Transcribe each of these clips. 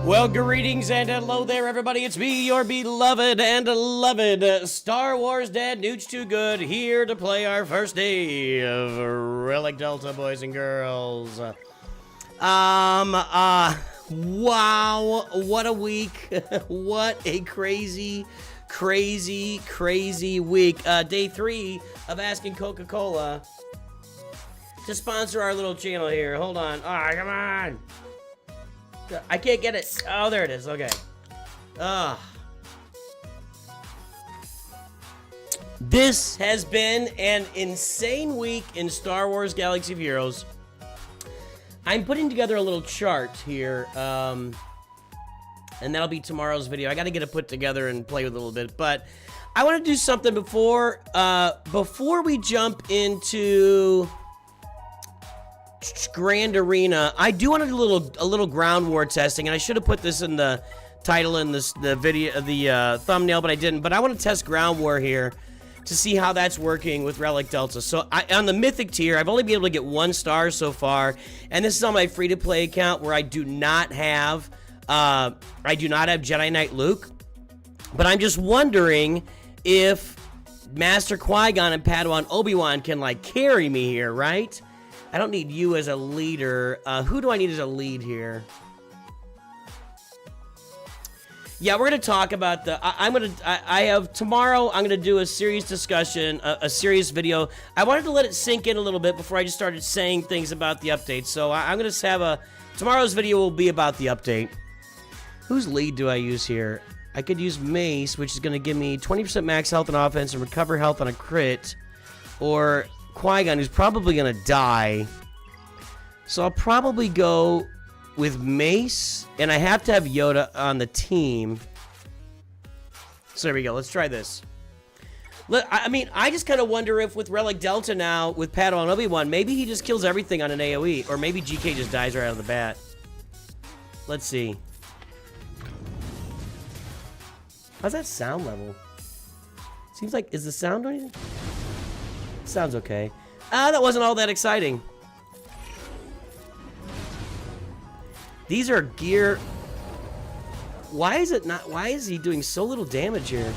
Well, greetings and hello there, everybody. It's me, your beloved and beloved Star Wars dad, Nooch2Gud, here to play our first day of Relic Delta, boys and girls. Wow, what a week. What a crazy week. Day 3 of asking Coca-Cola to sponsor our little channel here. Hold on. Ah, come on. I can't get it. Oh, there it is. Okay. This has been an insane week in Star Wars Galaxy of Heroes. I'm putting together a little chart here, and that'll be tomorrow's video. I got to get it put together and play with it a little bit, but I want to do something before we jump into Grand Arena. I do want to do a little ground war testing, and I should have put this in the title and the video, the thumbnail, but I didn't. But I want to test ground war here to see how that's working with Relic Delta. So on the Mythic tier, I've only been able to get 1 star so far, and this is on my free-to-play account where I do not have Jedi Knight Luke. But I'm just wondering if Master Qui-Gon and Padawan Obi-Wan can like carry me here, right? I don't need you as a leader. Who do I need as a lead here? Yeah, we're going to talk about the... Tomorrow, I'm going to do a serious discussion, a serious video. I wanted to let it sink in a little bit before I just started saying things about the update. So I'm going to have tomorrow's video will be about the update. Whose lead do I use here? I could use Mace, which is going to give me 20% max health and offense and recover health on a crit. Or Qui-Gon, who's probably going to die. So I'll probably go with Mace, and I have to have Yoda on the team. So there we go. Let's try this. I mean, I just kind of wonder if with Relic Delta now, with Padawan and Obi-Wan, maybe he just kills everything on an AoE, or maybe GK just dies right out of the bat. Let's see. How's that sound level? Seems like, is the sound or anything? Sounds okay. That wasn't all that exciting. These are gear. Why is he doing so little damage here?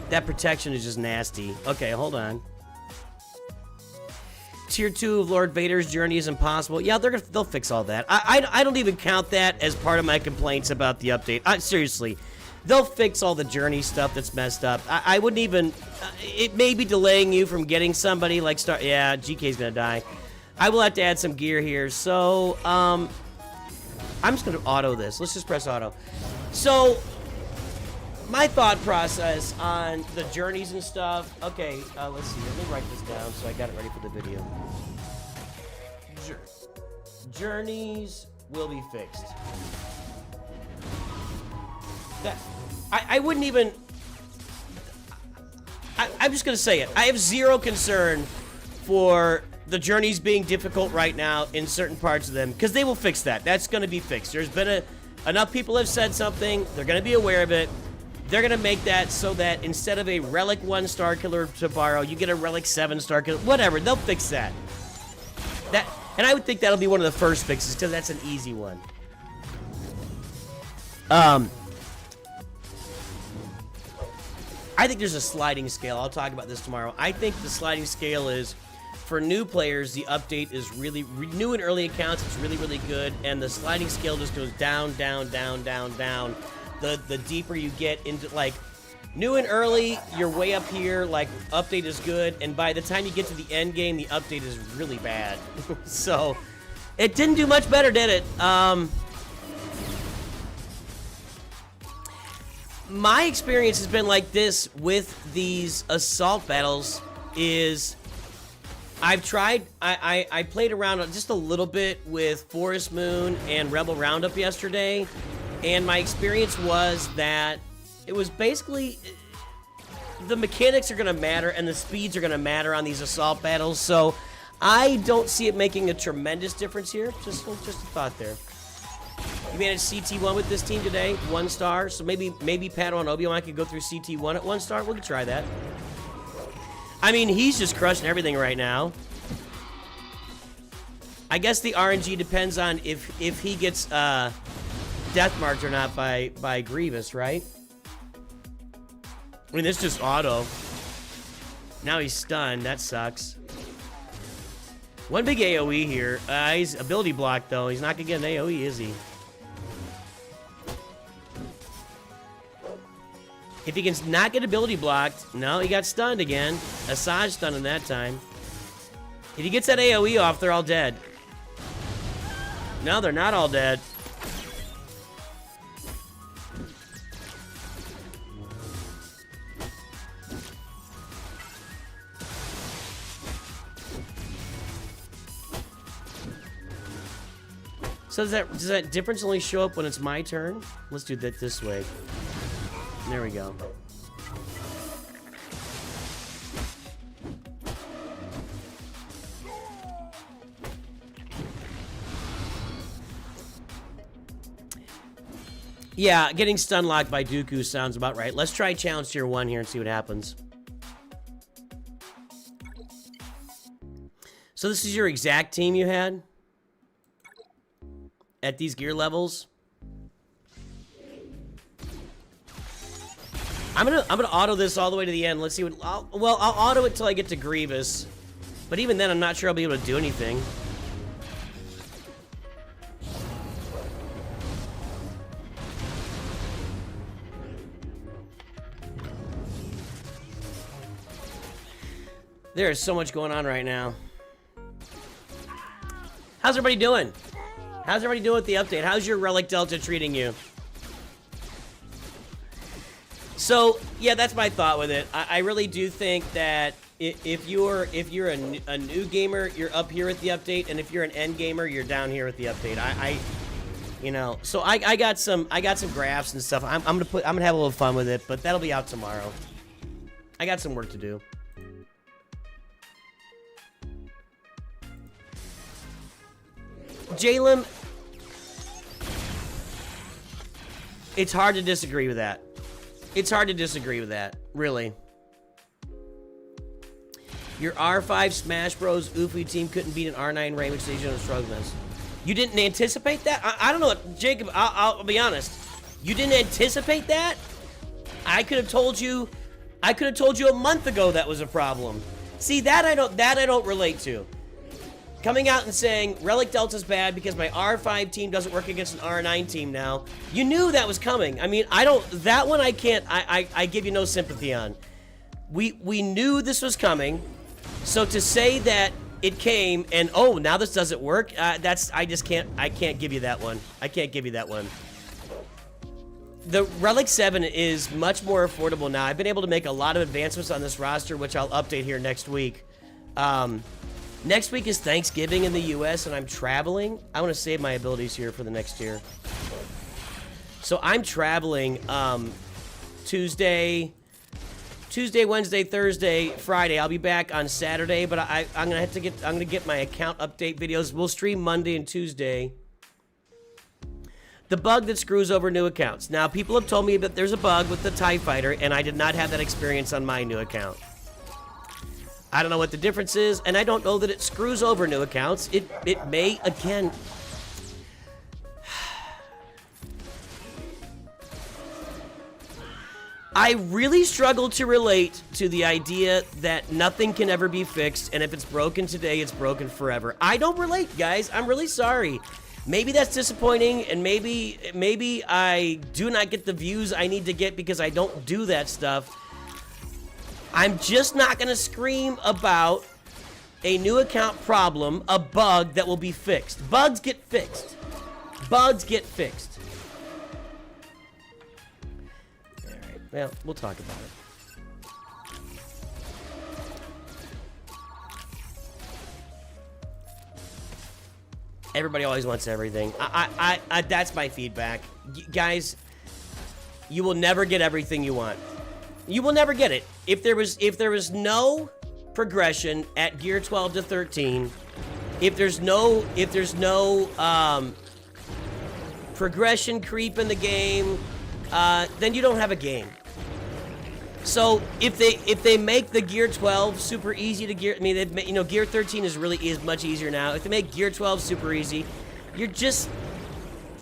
That protection is just nasty. Okay, hold on. Tier 2 of Lord Vader's journey is impossible. Yeah, they'll fix all that. I don't even count that as part of my complaints about the update. Seriously. They'll fix all the journey stuff that's messed up. I wouldn't even... it may be delaying you from getting somebody like Star... Yeah, GK's gonna die. I will have to add some gear here. So, I'm just gonna auto this. Let's just press auto. So, my thought process on the journeys and stuff... Okay, let's see. Let me write this down so I got it ready for the video. Journeys will be fixed. I wouldn't even... I'm just going to say it. I have zero concern for the journeys being difficult right now in certain parts of them, because they will fix that. That's going to be fixed. There's been enough people have said something. They're going to be aware of it. They're going to make that so that instead of a Relic 1-star killer to borrow, you get a Relic 7-star killer. Whatever. They'll fix that. And I would think that'll be one of the first fixes, because that's an easy one. I think there's a sliding scale. I'll talk about this tomorrow. I think the sliding scale is, for new players, the update is really, new and early accounts, it's really, really good. And the sliding scale just goes down, down, down, down, down. The deeper you get into, like, new and early, you're way up here, like, update is good. And by the time you get to the end game, the update is really bad. So, it didn't do much better, did it? My experience has been like this with these assault battles is I've tried, I played around just a little bit with Forest Moon and Rebel Roundup yesterday, and my experience was that it was basically, the mechanics are going to matter and the speeds are going to matter on these assault battles, so I don't see it making a tremendous difference here. Just a thought there. You managed CT1 with this team today, 1 star. So maybe Padawan and Obi-Wan could go through CT1 at 1 star. We could try that. I mean, he's just crushing everything right now. I guess the RNG depends on if he gets death marked or not by Grievous, right? I mean, this just auto. Now he's stunned. That sucks. One big AoE here. He's ability blocked, though. He's not going to get an AoE, is he? If he can not get ability blocked... No, he got stunned again. Asajj stunned him that time. If he gets that AoE off, they're all dead. No, they're not all dead. So does that difference only show up when it's my turn? Let's do that this way. There we go. Yeah, getting stun locked by Dooku sounds about right. Let's try challenge tier 1 here and see what happens. So this is your exact team you had? At these gear levels? I'm gonna auto this all the way to the end. Let's see what... I'll auto it till I get to Grievous. But even then, I'm not sure I'll be able to do anything. There is so much going on right now. How's everybody doing? How's everybody doing with the update? How's your Relic Delta treating you? So, yeah, that's my thought with it. I really do think that if you're a new gamer, you're up here with the update, and if you're an end gamer, you're down here with the update. You know, so I got some graphs and stuff. I'm gonna have a little fun with it, but that'll be out tomorrow. I got some work to do. Jalem, it's hard to disagree with that. It's hard to disagree with that, really. Your R5 Smash Bros. Ufu team couldn't beat an R9 Rainbow Station on Struggles. You didn't anticipate that? I don't know what, Jacob, I'll be honest. You didn't anticipate that? I could have told you a month ago that was a problem. See, that I don't relate to. Coming out and saying Relic Delta's bad because my R5 team doesn't work against an R9 team now. You knew that was coming. I mean, that one I can't, I give you no sympathy on. We knew this was coming. So to say that it came and, oh, now this doesn't work, I can't give you that one. I can't give you that one. The Relic 7 is much more affordable now. I've been able to make a lot of advancements on this roster, which I'll update here next week. Next week is Thanksgiving in the US and I'm traveling. I want to save my abilities here for the next year. So I'm traveling Tuesday, Wednesday, Thursday, Friday. I'll be back on Saturday, but I'm gonna get my account update videos. We'll stream Monday and Tuesday. The bug that screws over new accounts. Now, people have told me that there's a bug with the TIE Fighter, and I did not have that experience on my new account. I don't know what the difference is, and I don't know that it screws over new accounts. It may, again... I really struggle to relate to the idea that nothing can ever be fixed, and if it's broken today, it's broken forever. I don't relate, guys. I'm really sorry. Maybe that's disappointing, and maybe I do not get the views I need to get because I don't do that stuff. I'm just not going to scream about a new account problem, a bug that will be fixed. Bugs get fixed. Bugs get fixed. All right, well, we'll talk about it. Everybody always wants everything. That's my feedback. Guys, you will never get everything you want. You will never get it. If there was no progression at gear 12 to 13, if there's no progression creep in the game, then you don't have a game. So if they make the Gear 12 super easy to gear, I mean, they've made, you know, Gear 13 is much easier now. If they make Gear 12 super easy,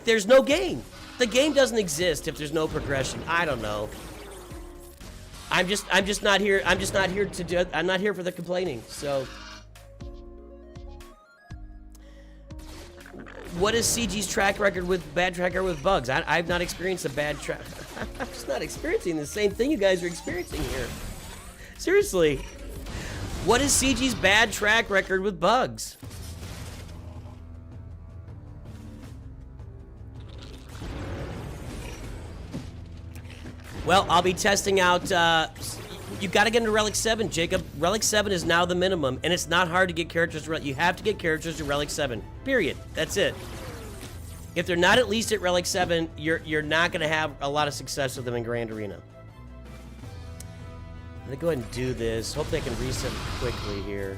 there's no game. The game doesn't exist if there's no progression. I don't know. I'm just not here. I'm just not here to do. I'm not here for the complaining. So, what is CG's track record with bugs? I've not experienced a bad track. I'm just not experiencing the same thing you guys are experiencing here. Seriously, what is CG's bad track record with bugs? Well, I'll be testing out, you've got to get into Relic 7, Jacob. Relic 7 is now the minimum, and it's not hard to get characters to You have to get characters to Relic 7, period. That's it. If they're not at least at Relic 7, you're not going to have a lot of success with them in Grand Arena. I'm going to go ahead and do this. Hope they can reset quickly here.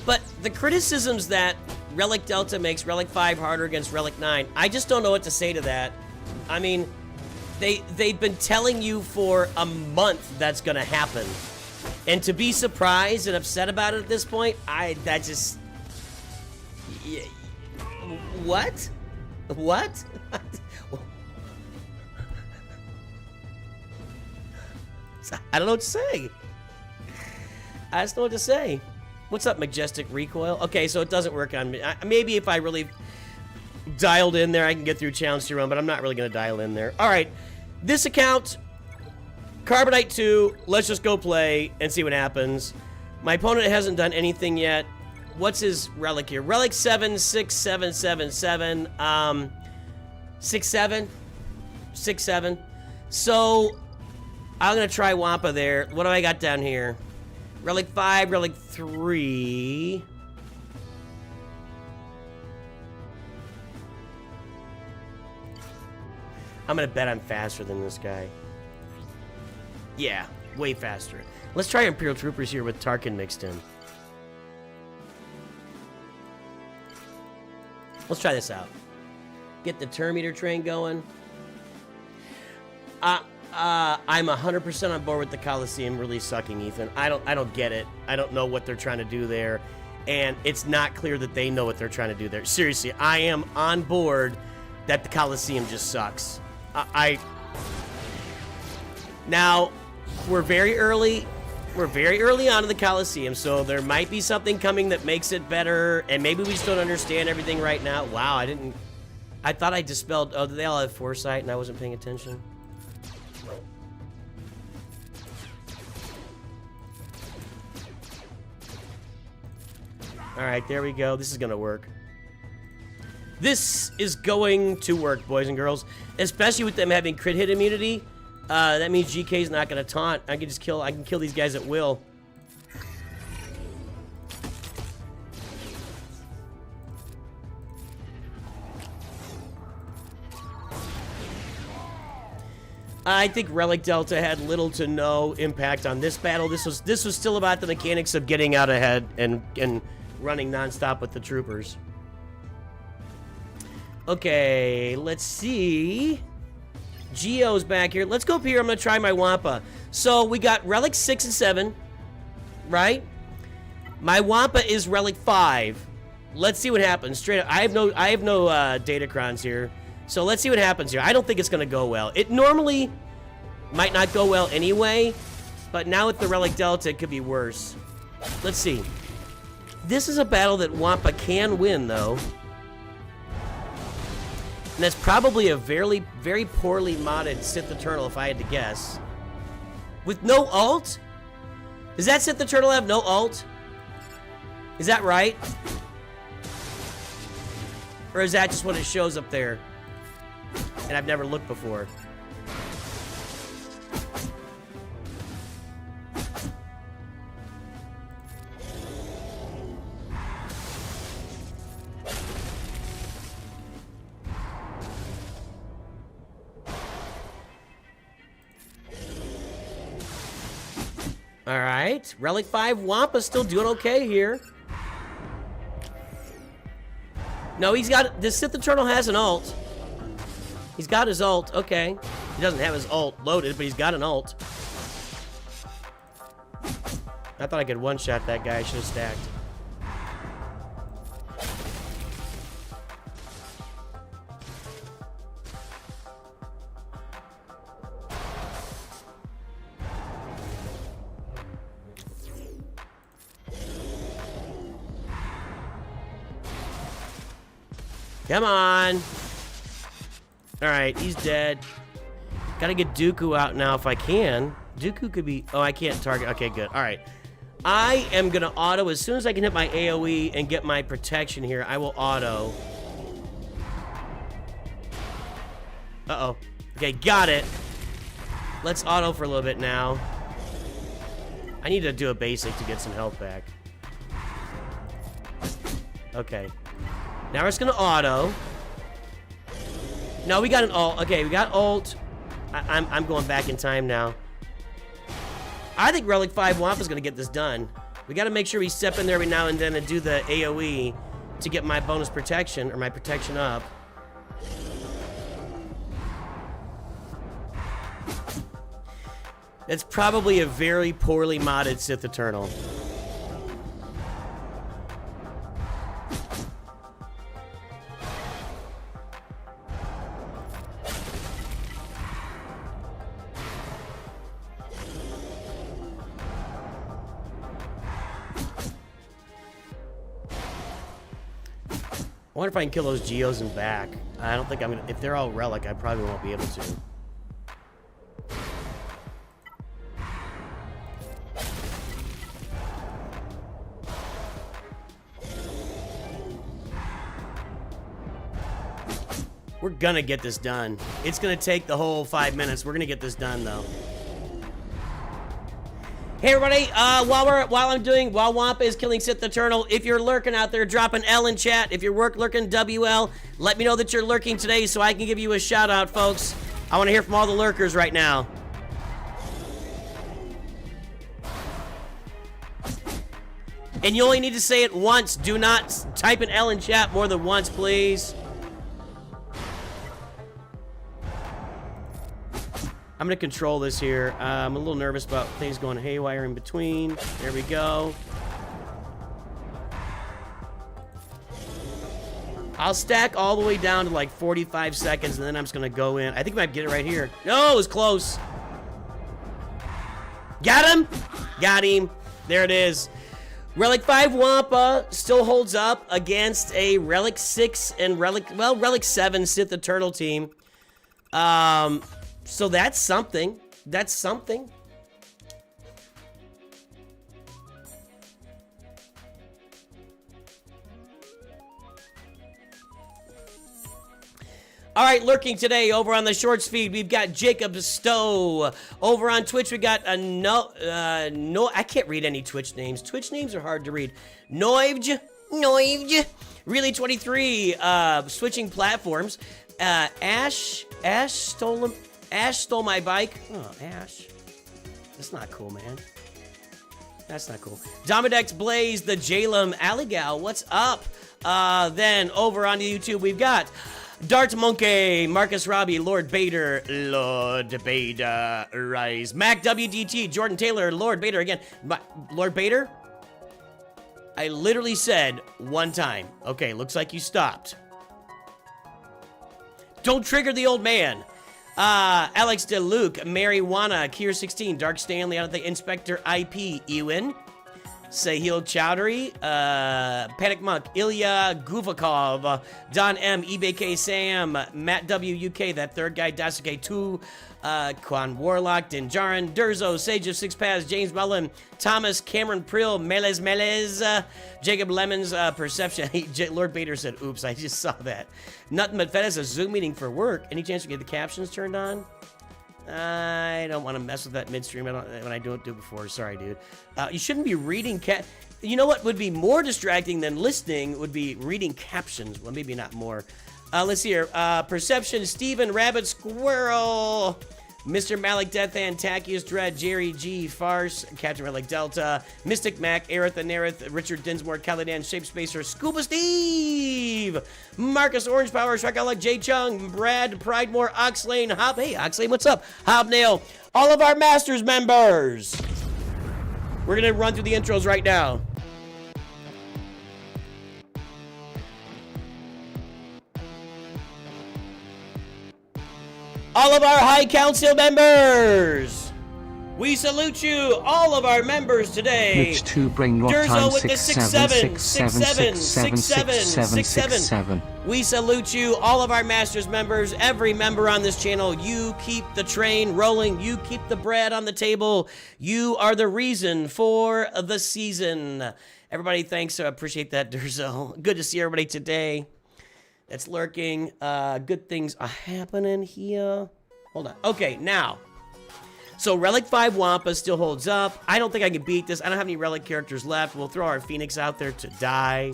But the criticisms that Relic Delta makes Relic 5 harder against Relic 9, I just don't know what to say to that. I mean, they've been telling you for a month that's gonna happen. And to be surprised and upset about it at this point, that just... What? What? I don't know what to say. I just don't know what to say. What's up, Majestic Recoil? Okay, so it doesn't work on me. Maybe if I really dialed in there, I can get through Challenge 2 run, but I'm not really going to dial in there. All right, this account, Carbonite 2, let's just go play and see what happens. My opponent hasn't done anything yet. What's his relic here? Relic 7, 6, 7, 7, 7, 6, 7, 6, 7. So, I'm going to try Wampa there. What do I got down here? Relic 5, Relic 3. I'm gonna bet I'm faster than this guy. Yeah, way faster. Let's try Imperial Troopers here with Tarkin mixed in. Let's try this out. Get the Terminator train going. I'm 100% on board with the Coliseum really sucking, Ethan. I don't get it. I don't know what they're trying to do there, and it's not clear that they know what they're trying to do there. Seriously, I am on board that the Coliseum just sucks. Now, we're very early. We're very early on in the Coliseum, so there might be something coming that makes it better, and maybe we just don't understand everything right now. Wow, I thought I dispelled. Oh, they all have foresight, and I wasn't paying attention. All right, there we go. This is going to work. This is going to work, boys and girls. Especially with them having crit hit immunity. That means GK's not going to taunt. I can kill these guys at will. I think Relic Delta had little to no impact on this battle. This was still about the mechanics of getting out ahead and running nonstop with the troopers. Okay, let's see. Geo's back here. Let's go up here. I'm gonna try my Wampa. So we got Relic 6 and 7, right? My Wampa is Relic 5. Let's see what happens. Straight up, I have no Datacrons here. So let's see what happens here. I don't think it's gonna go well. It normally might not go well anyway, but now with the Relic Delta, it could be worse. Let's see. This is a battle that Wampa can win, though. And that's probably a very, very poorly modded Sith Eternal, if I had to guess. With no ult? Does that Sith Eternal have no ult? Is that right? Or is that just what it shows up there? And I've never looked before. All right, Relic 5 Wampa still doing okay here. No, he's got... The Sith Eternal has an ult. He's got his ult. Okay. He doesn't have his ult loaded, but he's got an ult. I thought I could one-shot that guy. I should have stacked. Come on. Alright, he's dead. Gotta get Dooku out now if I can. Dooku could be... Oh, I can't target. Okay, good. Alright. I am gonna auto as soon as I can hit my AoE and get my protection here. I will auto. Uh-oh. Okay, got it. Let's auto for a little bit now. I need to do a basic to get some health back. Okay. Now we're just gonna auto. No, we got an ult. Okay, we got ult. I'm going back in time now. I think Relic 5 Wampa's gonna get this done. We gotta make sure we step in there every now and then and do the AoE to get my bonus protection, or my protection up. It's probably a very poorly modded Sith Eternal. I wonder if I can kill those Geos and back. I don't think I'm gonna... If they're all Relic, I probably won't be able to. We're gonna get this done. It's gonna take the whole 5 minutes. We're gonna get this done, though. Hey everybody, while Wampa is killing Sith Eternal, if you're lurking out there, drop an L in chat. If you're lurking WL, let me know that you're lurking today so I can give you a shout out, folks. I want to hear from all the lurkers right now. And you only need to say it once. Do not type an L in chat more than once, please. I'm gonna control this here. I'm a little nervous about things going haywire in between. There we go. I'll stack all the way down to like 45 seconds, and then I'm just gonna go in. I think I might get it right here. No, it was close. Got him! Got him. There it is. Relic 5 Wampa still holds up against a Relic 6 and Relic 7 Sith Eternal team. So that's something. That's something. All right, lurking today over on the Shorts feed, we've got Jacob Stowe. Over on Twitch, we got a no, I can't read any Twitch names. Twitch names are hard to read. Noivj, really 23, switching platforms. Ash stole my bike. Oh, Ash. That's not cool, man. That's not cool. Domidex Blaze, the Jalem Aligal, what's up? Then over on YouTube, we've got Dart Monkey, Marcus Robbie, Lord Bader, Rise, Mac WDT, Jordan Taylor, Lord Bader again. Lord Bader? I literally said one time. Okay, looks like you stopped. Don't trigger the old man. Alex DeLuke, Marijuana, Kier16, Dark Stanley, I don't think, Inspector IP, Ewan, Sahil Chowdhury, Panic Monk, Ilya Guvakov, Don M, eBay K Sam, Matt W UK, that third guy, Dasuke 2, Quan Warlock, Dinjarin, Durzo, Sage of Six Paths, James Mullen, Thomas, Cameron Prill, Melez, Jacob Lemons, Perception. Lord Bader said, oops, I just saw that. Nothing but Fed has a Zoom meeting for work. Any chance you get the captions turned on? I don't want to mess with that midstream when I don't do it before. Sorry, dude. You shouldn't be reading You know what would be more distracting than listening would be reading captions. Well, maybe not more. Let's see here. Perception, Steven, Rabbit, Squirrel, Mr. Malik, Death and Tackius Dread, Jerry G, Farce, Captain Relic Delta, Mystic Mac, Aerith and Nerith, Richard Dinsmore, Caladan, Shape Spacer, Scuba Steve, Steve, Marcus Orange Power, Shrek J Chung, Brad, Pridemore, Oxlane, Hob. Hey, Oxlane, what's up? Hobnail, all of our Masters members. We're gonna run through the intros right now. All of our High Council members, we salute you, all of our members today. Nooch2 bring what Durzo time? with the 6-7. We salute you, all of our Masters members, every member on this channel. You keep the train rolling. You keep the bread on the table. You are the reason for the season. Everybody, thanks. Appreciate that, Durzo. Good to see everybody today that's lurking. Good things are happening here. Hold on. Okay, now. So Relic 5 Wampa still holds up. I don't think I can beat this. I don't have any Relic characters left. We'll throw our Phoenix out there to die.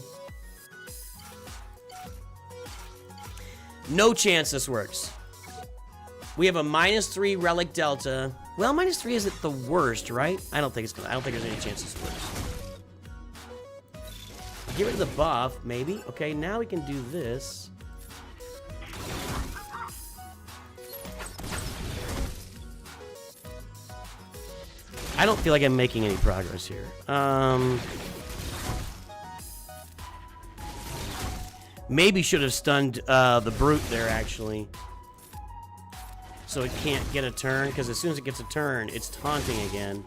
No chance this works. We have a -3 Relic Delta. Well, -3 isn't the worst, right? I don't think there's any chance this works. Get rid of the buff, maybe. Okay, now we can do this. I don't feel like I'm making any progress here. Maybe should have stunned the Brute there, actually. So it can't get a turn, because as soon as it gets a turn, it's taunting again.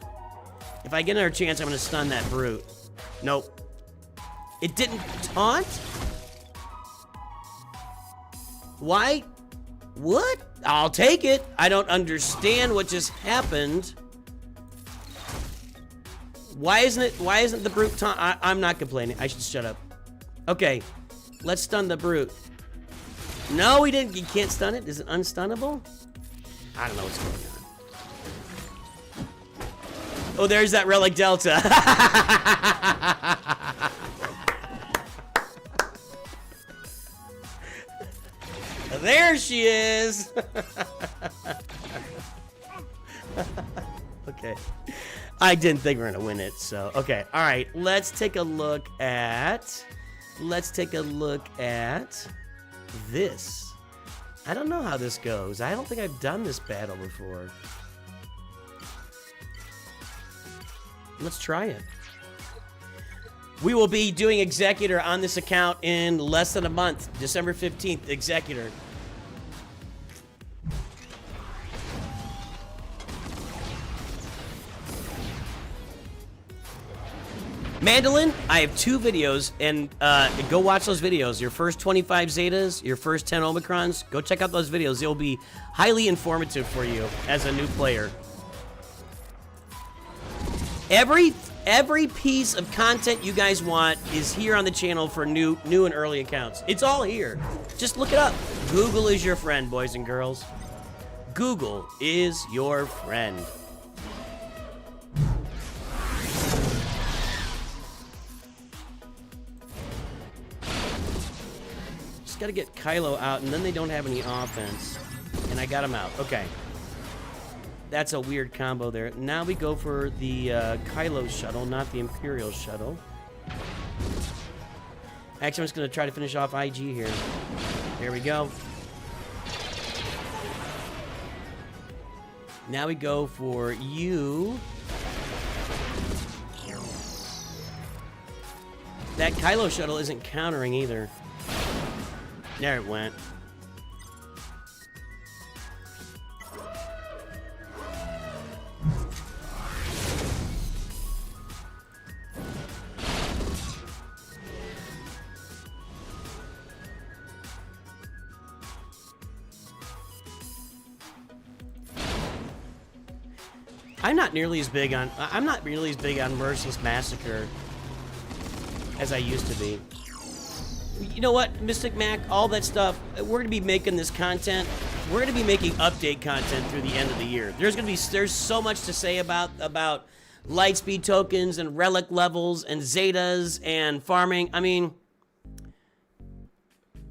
If I get another chance, I'm going to stun that Brute. Nope. It didn't taunt? Why? What? I'll take it. I don't understand what just happened. Why isn't the Brute taunt? I'm not complaining. I should shut up. Okay. Let's stun the Brute. No, we didn't. You can't stun it? Is it unstunnable? I don't know what's going on. Oh, there's that Relic Delta. There she is. Okay. I didn't think we were gonna win it, so okay. All right, let's take a look at this. I don't know how this goes. I don't think I've done this battle before. Let's try it. We will be doing Executor on this account in less than a month. December 15th, Executor. Mandolin, I have 2 videos, and go watch those videos. Your first 25 Zetas, your first 10 Omicrons, go check out those videos. They'll be highly informative for you as a new player. Every piece of content you guys want is here on the channel for new and early accounts. It's all here. Just look it up. Google is your friend, boys and girls. Google is your friend. Just gotta get Kylo out, and then they don't have any offense. And I got him out. Okay. That's a weird combo there. Now we go for the Kylo shuttle, not the Imperial shuttle. Actually, I'm just gonna try to finish off IG here. There we go. Now we go for you. That Kylo shuttle isn't countering either. There it went. I'm not nearly as big on Merciless Massacre as I used to be. You know what, Mystic Mac, all that stuff, we're gonna be making this content. We're gonna be making update content through the end of the year. There's so much to say about Lightspeed tokens and relic levels and Zetas and farming. I mean,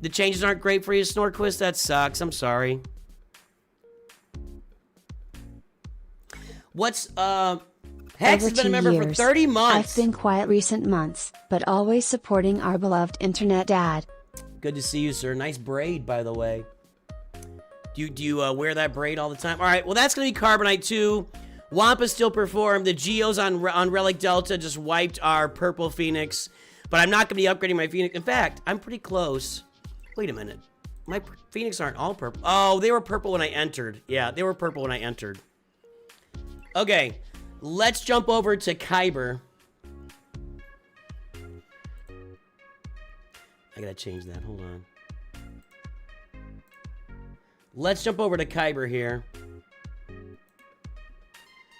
the changes aren't great for you, Snorquist. That sucks. I'm sorry. What's Hex has been a member for 30 months. I've been quiet recent months, but always supporting our beloved internet dad. Good to see you, sir. Nice braid, by the way. Do you wear that braid all the time? All right, well, that's going to be Carbonite 2. Wampa still performed. The Geos on Relic Delta just wiped our purple Phoenix. But I'm not going to be upgrading my Phoenix. In fact, I'm pretty close. Wait a minute. My Phoenix aren't all purple. Oh, they were purple when I entered. Yeah, they were purple when I entered. Okay, let's jump over to Kyber. I gotta change that. Hold on. Let's jump over to Kyber here.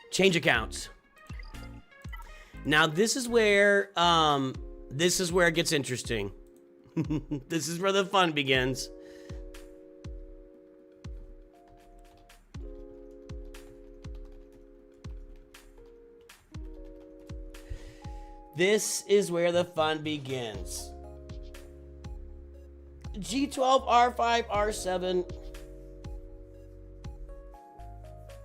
Change accounts. Now, this is where it gets interesting. This is where the fun begins. This is where the fun begins. G12, R5, R7.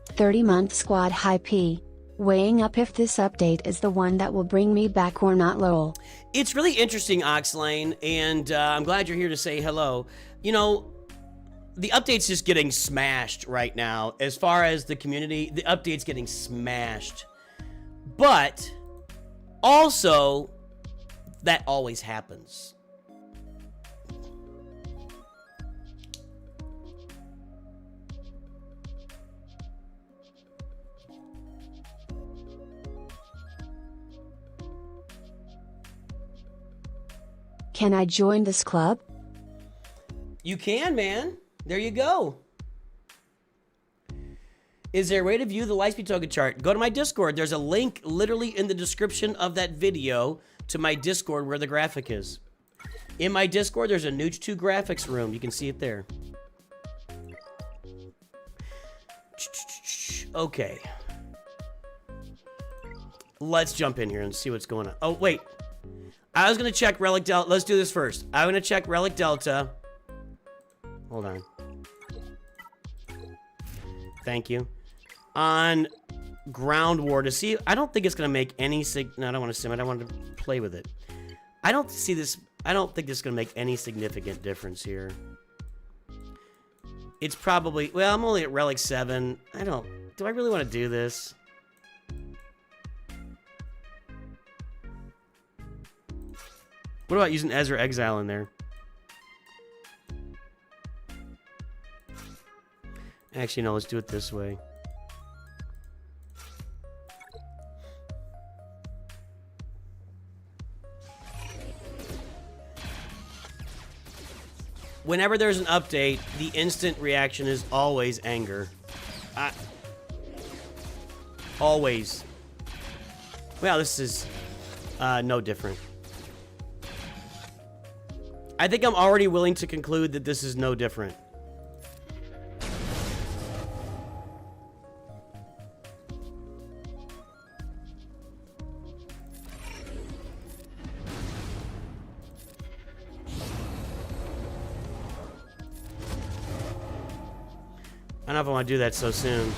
30-month squad high P. Weighing up if this update is the one that will bring me back or not, lol. It's really interesting, Oxlane, and I'm glad you're here to say hello. You know, the update's just getting smashed right now. As far as the community, the update's getting smashed. But also, that always happens. Can I join this club? You can, man. There you go. Is there a way to view the Lightspeed token chart? Go to my Discord. There's a link literally in the description of that video to my Discord where the graphic is. In my Discord, there's a Nooch2 graphics room. You can see it there. Okay. Let's jump in here and see what's going on. Oh, wait. I was going to check Relic Delta. Let's do this first. I'm going to check Relic Delta. Hold on. Thank you. On Ground War to see. I don't think it's going to make any no, I don't want to sim it. I want to play with it. I don't see this. I don't think this is going to make any significant difference here. It's probably. Well, I'm only at Relic 7. Do I really want to do this? What about using Ezra Exile in there? Actually, no, let's do it this way. Whenever there's an update, the instant reaction is always anger. Always. Well, this is no different. I think I'm already willing to conclude that this is no different. I don't know if I want to do that so soon.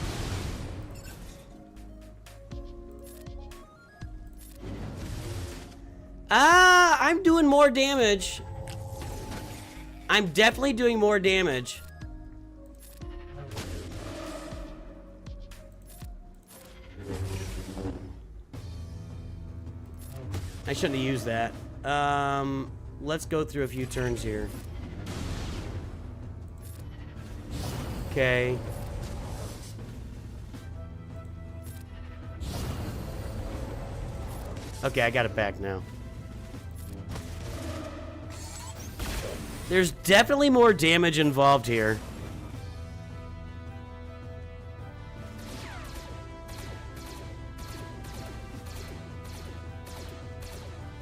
I'm doing more damage. I'm definitely doing more damage. I shouldn't have used that. Let's go through a few turns here. Okay. Okay, I got it back now. There's definitely more damage involved here.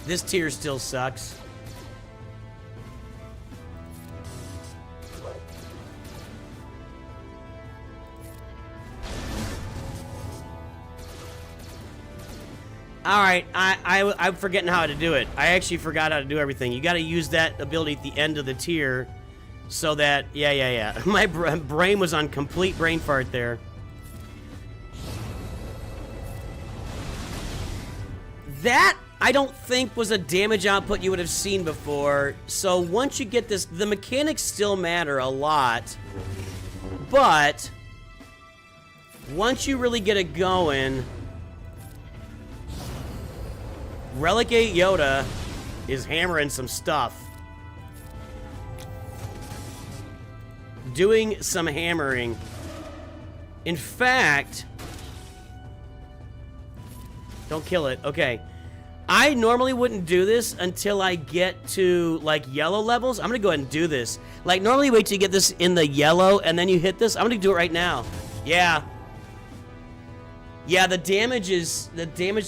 This tier still sucks. Alright, I'm forgetting how to do it. I actually forgot how to do everything. You gotta use that ability at the end of the tier so that... Yeah. My brain was on complete brain fart there. That I don't think was a damage output you would have seen before. So once you get this, the mechanics still matter a lot. But once you really get it going, Relic 8 Yoda is hammering some stuff. Doing some hammering. In fact, don't kill it. Okay. I normally wouldn't do this until I get to, like, yellow levels. I'm gonna go ahead and do this. Like, normally wait till you get this in the yellow, and then you hit this. I'm gonna do it right now. Yeah. Yeah, the damage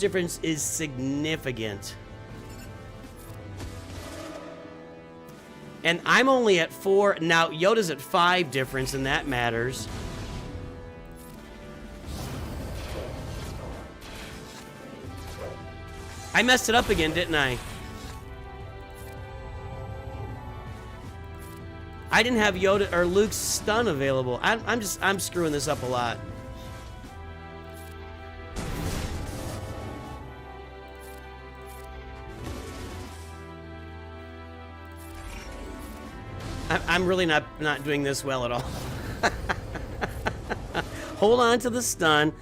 difference is significant. And I'm only at 4. Now, Yoda's at 5 difference, and that matters. I messed it up again, didn't I? I didn't have Yoda or Luke's stun available. I'm screwing this up a lot. I'm really not doing this well at all. Hold on to the stun.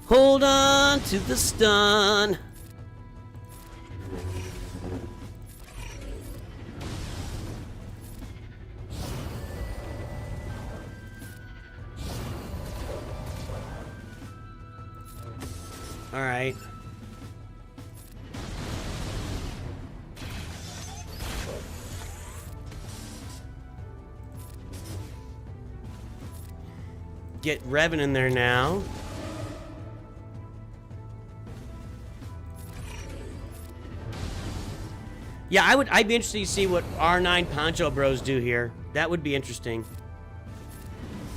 Hold on to the stun. All right. Get Revan in there now. Yeah, I'd be interested to see what R9 Poncho Bros do here. That would be interesting.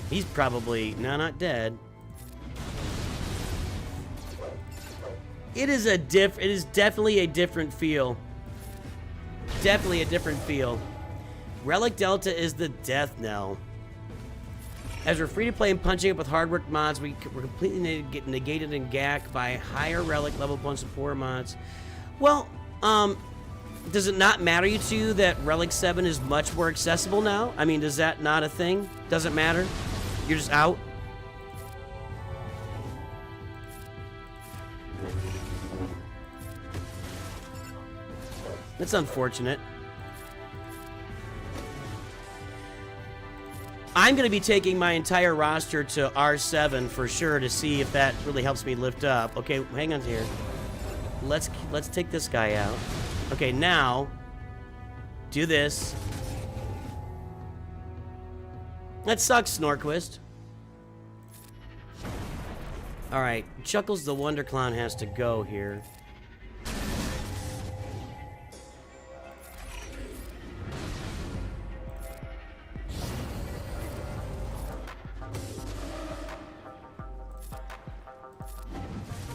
He's probably not dead. It is definitely a different feel. Definitely a different feel. Relic Delta is the death knell. As we're free to play and punching up with hard work mods, we're completely negated in GAC by higher relic level points and poor mods. Well, does it not matter to you that Relic 7 is much more accessible now? I mean, is that not a thing? Doesn't matter? You're just out? That's unfortunate. I'm going to be taking my entire roster to R7 for sure to see if that really helps me lift up. Okay, hang on here. Let's take this guy out. Okay, now do this. That sucks, Snorquist. All right, Chuckles the Wonder Clown has to go here.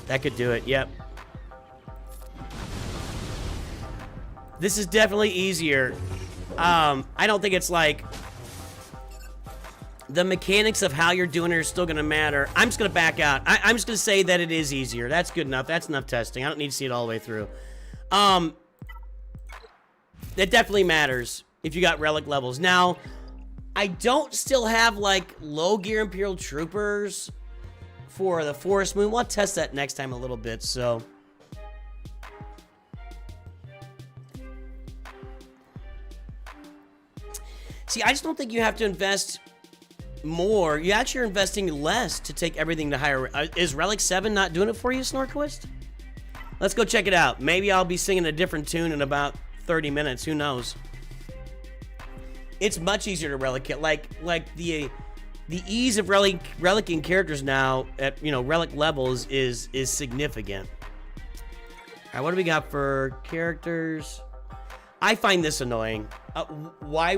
That could do it, yep. This is definitely easier. I don't think it's like... The mechanics of how you're doing it are still going to matter. I'm just going to back out. I'm just going to say that it is easier. That's good enough. That's enough testing. I don't need to see it all the way through. It definitely matters if you got relic levels. Now, I don't still have, like, low gear Imperial Troopers for the Forest Moon. We'll test that next time a little bit, so... See, I just don't think you have to invest more. You actually are investing less to take everything to higher... is Relic 7 not doing it for you, Snorquist? Let's go check it out. Maybe I'll be singing a different tune in about 30 minutes. Who knows? It's much easier to relic it. Like the ease of relicking characters now at, you know, relic levels is significant. All right, what do we got for characters? I find this annoying. I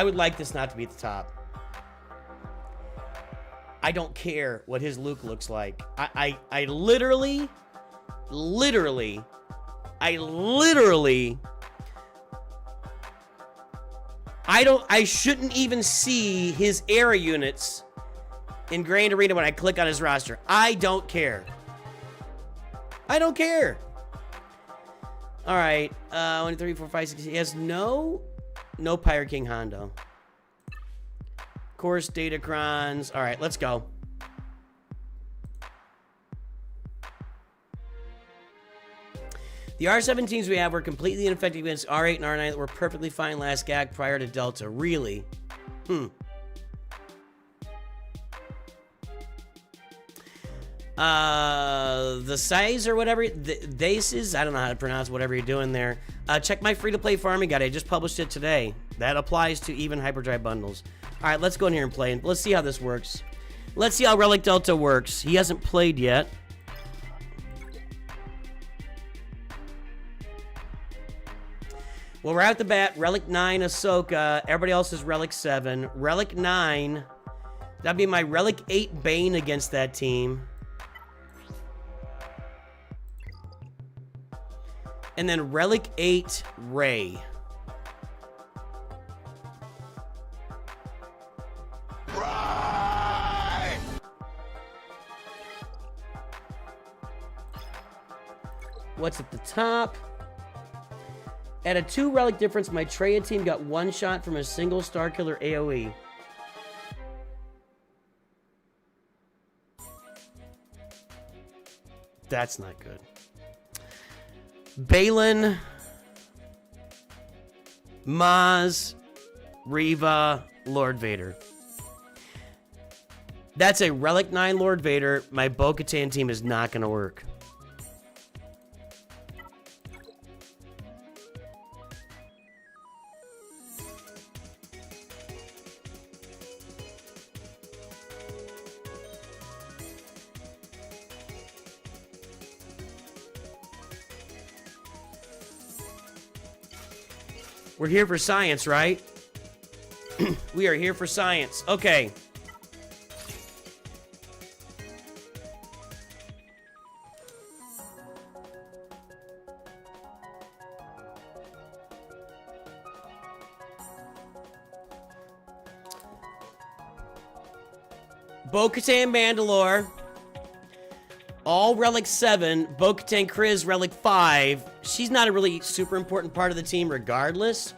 would like this not to be at the top. I don't care what his Luke looks like. I literally I shouldn't even see his era units in Grand Arena when I click on his roster. I don't care. I don't care. All right. 1, 2, 3, 4, 5, 6. He has no Pirate King Hondo. Of course, Datacrons. All right, let's go. The R17s we have were completely ineffective against R8 and R9 that were perfectly fine last gag prior to Delta. Really? The size or whatever, this is, I don't know how to pronounce whatever you're doing there. Check my free-to-play farming guide. I just published it today. That applies to even hyperdrive bundles. All right, let's go in here and play. And let's see how this works. Let's see how Relic Delta works. He hasn't played yet. Well, right at the bat, Relic 9, Ahsoka. Everybody else is Relic 7. Relic 9, that'd be my Relic 8 Bane against that team. And then Relic 8 Rey. Right. What's at the top? At a 2 relic difference, my Traya team got 1 shot from a single Star Killer AoE. That's not good. Balin, Maz, Reva, Lord Vader. That's a Relic 9 Lord Vader. My Bo-Katan team is not going to work. We're here for science, right? We are here for science. Okay. Bo-Katan Mandalore. All Relic 7. Bo-Katan Kryz Relic 5. She's not a really super important part of the team regardless.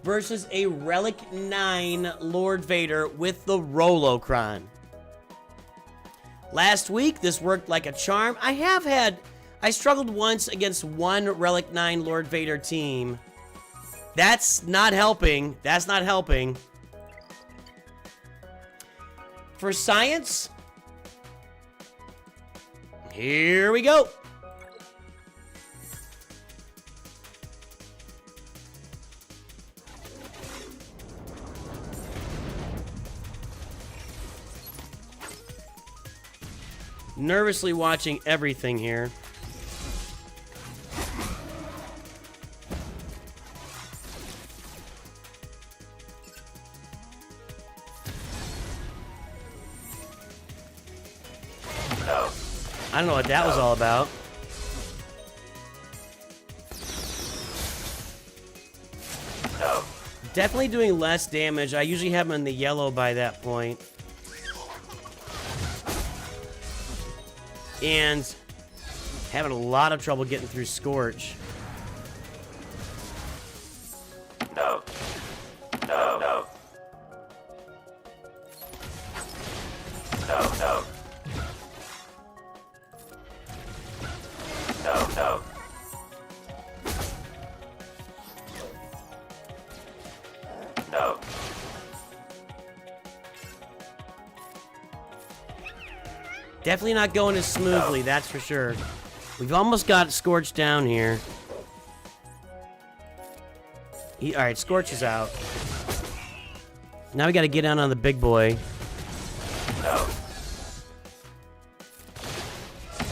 Versus a Relic 9 Lord Vader with the Rolocron. Last week, this worked like a charm. I struggled once against one Relic 9 Lord Vader team. That's not helping. That's not helping. For science, here we go. Nervously watching everything here. I don't know what that was all about. Definitely doing less damage. I usually have him in the yellow by that point. And having a lot of trouble getting through Scorch. No. No. No. No. No. No. No. No. Definitely not going as smoothly, that's for sure. We've almost got Scorch down here. Alright, Scorch is out. Now we gotta get down on the big boy. No.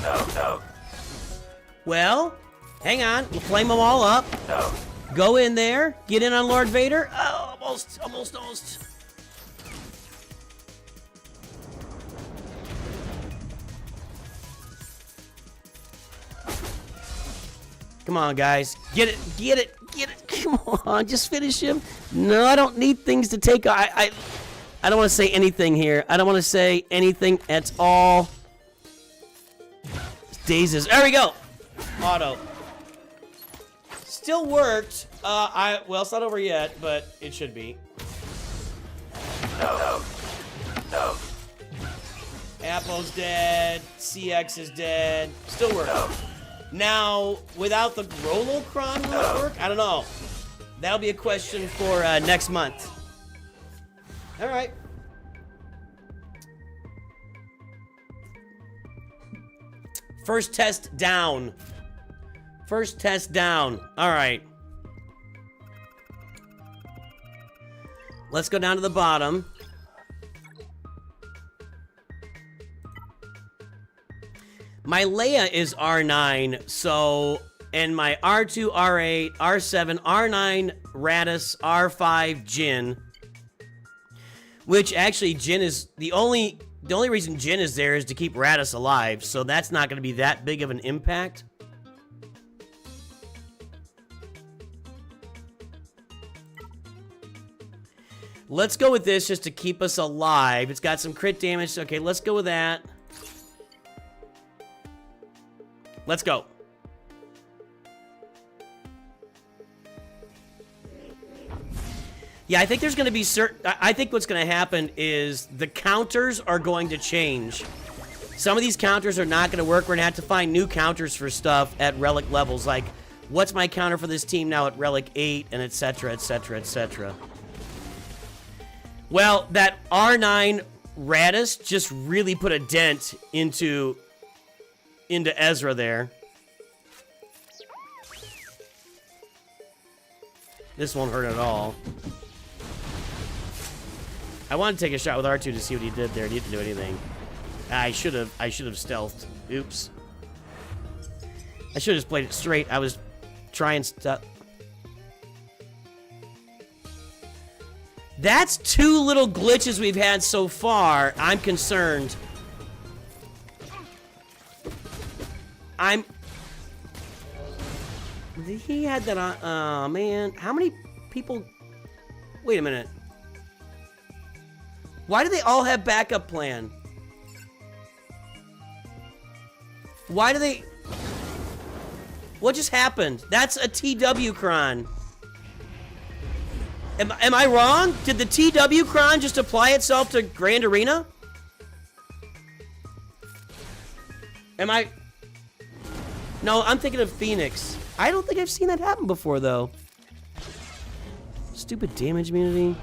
No, no. Well, hang on. We'll flame them all up. No. Go in there. Get in on Lord Vader. Oh, almost. Come on, guys. Get it. Come on, just finish him. No, I don't need things to take. I don't want to say anything here. I don't want to say anything at all. Dazes. There we go. Auto. Still worked. Well, it's not over yet, but it should be. No. Apo's dead. CX is dead. Still working. No. Now, without the Rolocron, will it work? I don't know. That'll be a question for next month. All right. First test down. First test down. All right. Let's go down to the bottom. My Leia is R9, so, and my R2, R8, R7, R9, Radis, R5, Jin. Which actually, Jin is the only reason Jin is there is to keep Radis alive, so that's not going to be that big of an impact. Let's go with this just to keep us alive. It's got some crit damage. Okay, let's go with that. Let's go. Yeah, I think there's going to be I think what's going to happen is the counters are going to change. Some of these counters are not going to work. We're going to have to find new counters for stuff at relic levels. Like, what's my counter for this team now at relic 8, and etc., etc., etc. Well, that R9 Radis just really put a dent into Ezra there. This won't hurt at all. I want to take a shot with R2 to see what he did there. He didn't do anything. I should have stealthed. Oops. I should have just played it straight. I was trying stuff. That's 2 little glitches we've had so far. I'm concerned. He had that on. Oh, man. How many people? Wait a minute. Why do they all have backup plan? Why do they? What just happened? That's a TW cron. Am I wrong? Did the TW cron just apply itself to Grand Arena? Am I? No, I'm thinking of Phoenix. I don't think I've seen that happen before, though. Stupid damage immunity.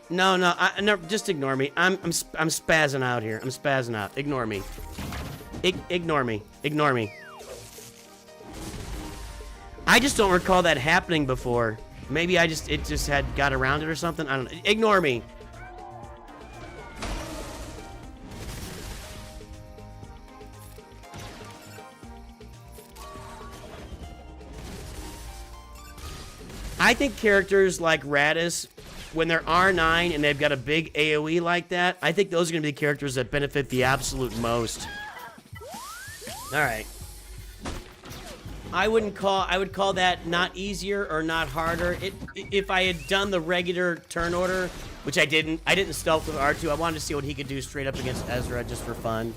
No, just ignore me. I'm spazzing out here. I'm spazzing out. Ignore me. Ignore me. Ignore me. I just don't recall that happening before. Maybe it just had got around it or something. I don't know. Ignore me. I think characters like Radis, when they're R9 and they've got a big AoE like that, I think those are going to be the characters that benefit the absolute most. Alright. I would call that not easier or not harder. If I had done the regular turn order, which I didn't stealth with R2. I wanted to see what he could do straight up against Ezra just for fun.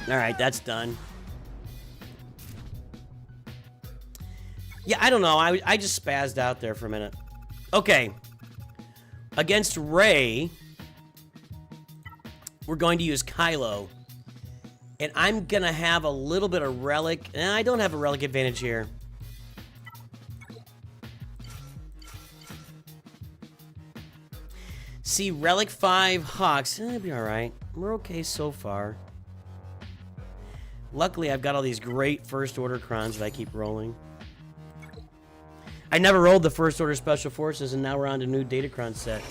Alright, that's done. Yeah, I don't know. I just spazzed out there for a minute. Okay. Against Rey, we're going to use Kylo. And I'm going to have a little bit of relic. And I don't have a relic advantage here. See, relic 5 Hawks. It'll be alright. We're okay so far. Luckily, I've got all these great first order crons that I keep rolling. I never rolled the first order special forces, and now we're on to new Datacron set.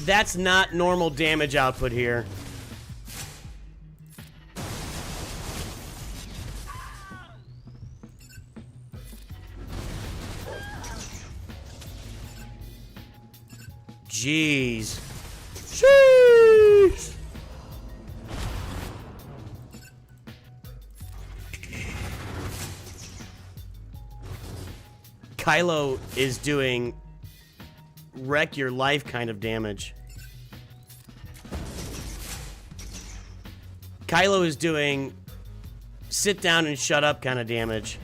That's not normal damage output here. Jeez. Sheesh. Kylo is doing wreck your life kind of damage. Kylo is doing sit down and shut up kind of damage.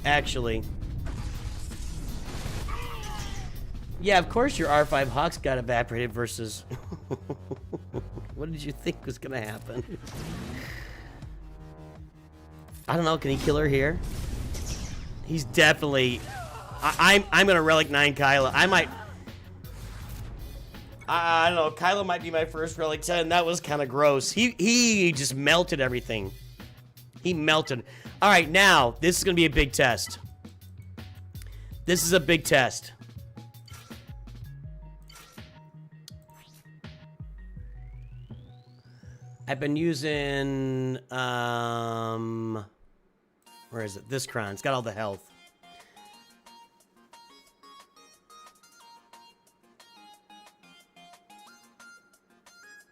Actually. Yeah, of course your R5 Hawks got evaporated versus... What did you think was gonna happen? I don't know, can he kill her here? He's definitely... I'm gonna Relic 9 Kylo. I might... I don't know, Kylo might be my first Relic 10. That was kind of gross. He just melted everything. He melted. Alright, now, this is gonna be a big test. This is a big test. I've been using, where is it? This Kron. It's got all the health.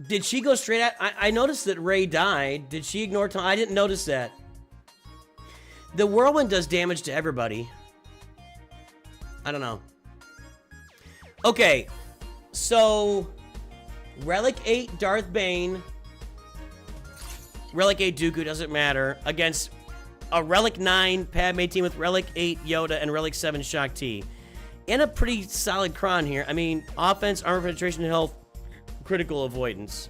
Did she go straight at... I noticed that Rey died. Did she ignore... I didn't notice that. The Whirlwind does damage to everybody. I don't know. Okay. So... Relic 8 Darth Bane... Relic 8 Dooku, doesn't matter, against a Relic 9 Padme team with Relic 8 Yoda and Relic 7 Shaak Ti. And a pretty solid Kron here. I mean, offense, armor penetration, health, critical avoidance.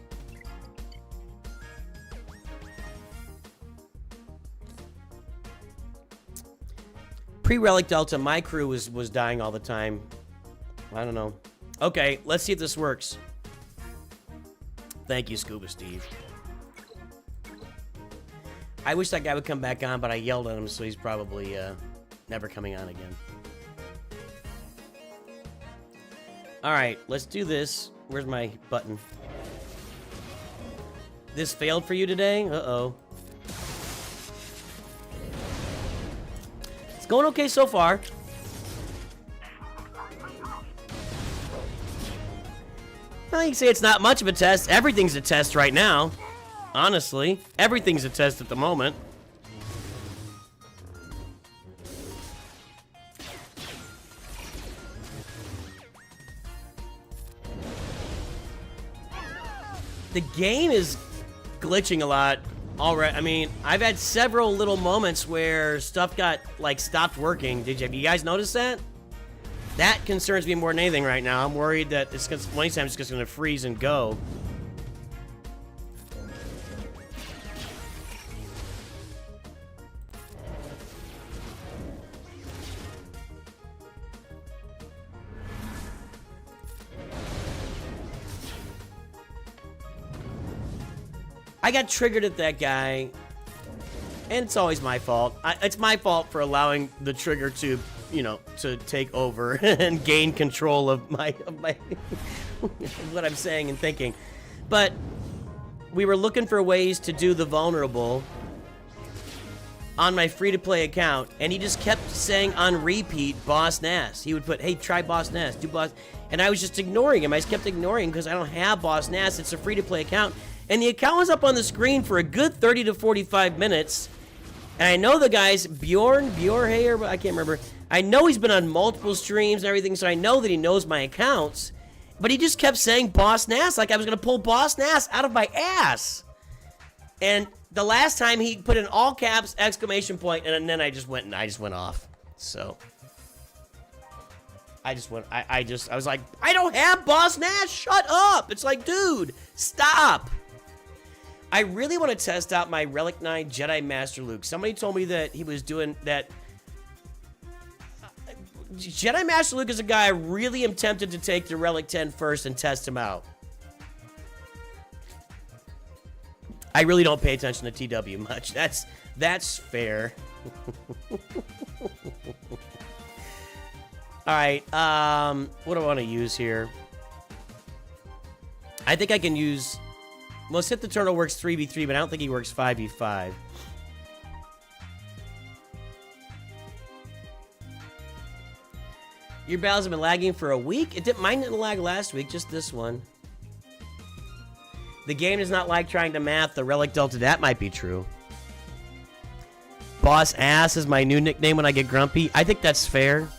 Pre-Relic Delta, my crew was dying all the time. I don't know. Okay, let's see if this works. Thank you, Scuba Steve. I wish that guy would come back on, but I yelled at him, so he's probably never coming on again. Alright, let's do this. Where's my button? This failed for you today? Uh-oh. It's going okay so far. Well, you can say it's not much of a test. Everything's a test right now. Honestly, everything's a test at the moment. The game is glitching a lot already. I mean, I've had several little moments where stuff got, like, stopped working. Have you guys notice that? That concerns me more than anything right now. I'm worried that it's gonna, one time it's just gonna freeze and go. I got triggered at that guy, and it's always my fault. It's my fault for allowing the trigger to, you know, to take over and gain control of my what I'm saying and thinking. But we were looking for ways to do the vulnerable on my free-to-play account, and he just kept saying on repeat, Boss Nass. He would put, hey, try Boss Nass, do Boss... And I was just ignoring him. I just kept ignoring him because I don't have Boss Nass. It's a free-to-play account. And the account was up on the screen for a good 30 to 45 minutes. And I know the guy's Bjorhayer, I can't remember. I know he's been on multiple streams and everything, so I know that he knows my accounts. But he just kept saying Boss Nass like I was going to pull Boss Nass out of my ass. And the last time he put in all caps, exclamation point, and then I just went off. So I was like, I don't have Boss Nass, shut up. It's like, dude, stop. I really want to test out my Relic 9 Jedi Master Luke. Somebody told me that he was doing that. Jedi Master Luke is a guy I really am tempted to take to Relic 10 first and test him out. I really don't pay attention to TW much. That's fair. Alright, what do I want to use here? I think I can use... Well, Sith the Turtle works 3v3, but I don't think he works 5v5. Your battles have been lagging for a week? Mine didn't lag last week, just this one. The game does not like trying to math the Relic Delta. That might be true. Boss Ass is my new nickname when I get grumpy. I think that's fair.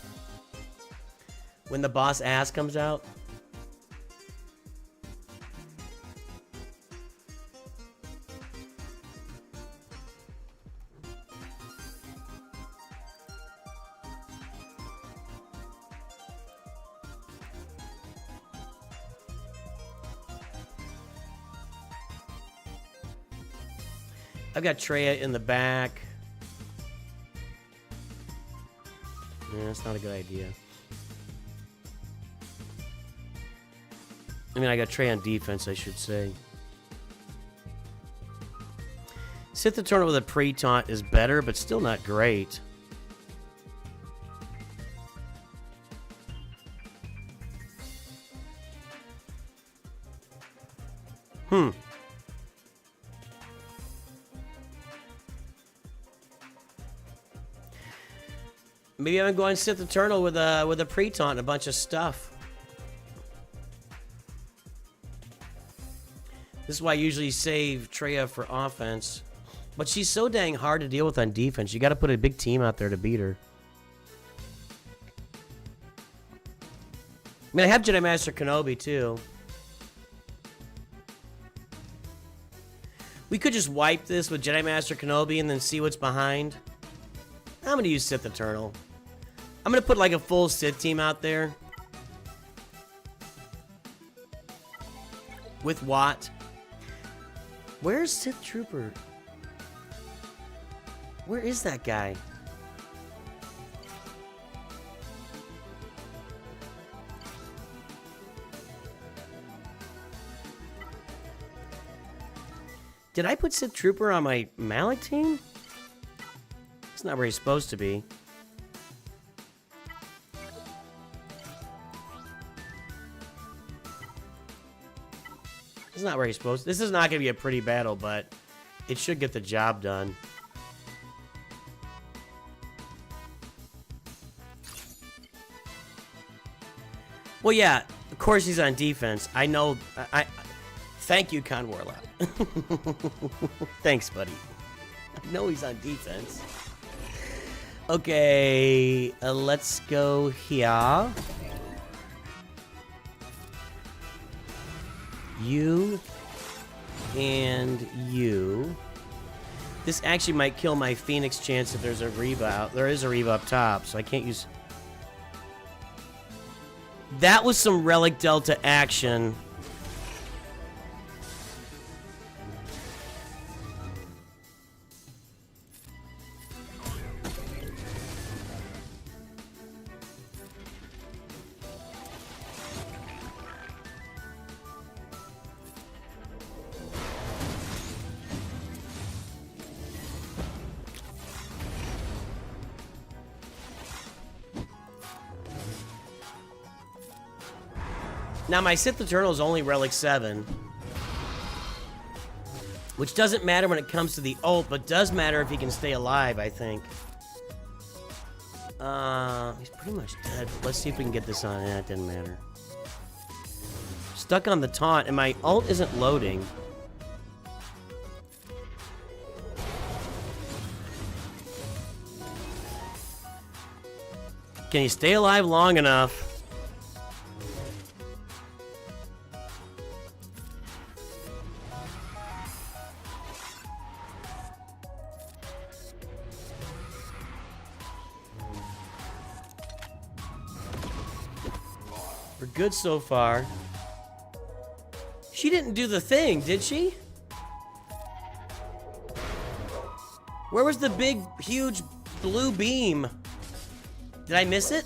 When the Boss Ass comes out. I've got Treya in the back. Yeah, that's not a good idea. I mean, I got Treya on defense, I should say. Sith the Eternal with a pre-taunt is better, but still not great. Maybe I'm going Sith Eternal with a pre-taunt and a bunch of stuff. This is why I usually save Treya for offense. But she's so dang hard to deal with on defense. You got to put a big team out there to beat her. I mean, I have Jedi Master Kenobi too. We could just wipe this with Jedi Master Kenobi and then see what's behind. I'm going to use Sith Eternal. I'm going to put like a full Sith team out there. With Watt. Where's Sith Trooper? Where is that guy? Did I put Sith Trooper on my Malak team? It's not where he's supposed to be. It's not where he's supposed to. This is not going to be a pretty battle, but it should get the job done. Well, yeah, of course he's on defense. I know. Thank you, Con Warlock. Thanks, buddy. I know he's on defense. Okay, let's go here. You and you. This actually might kill my Phoenix chance if there's a Reba out. There is a Reba up top, so I can't use... That was some Relic Delta action. Now, my Sith Eternal is only Relic 7. Which doesn't matter when it comes to the ult, but does matter if he can stay alive, I think. He's pretty much dead. But let's see if we can get this on. It didn't matter. Stuck on the taunt, and my ult isn't loading. Can he stay alive long enough? We're good so far. She didn't do the thing, did she? Where was the big, huge blue beam? Did I miss it?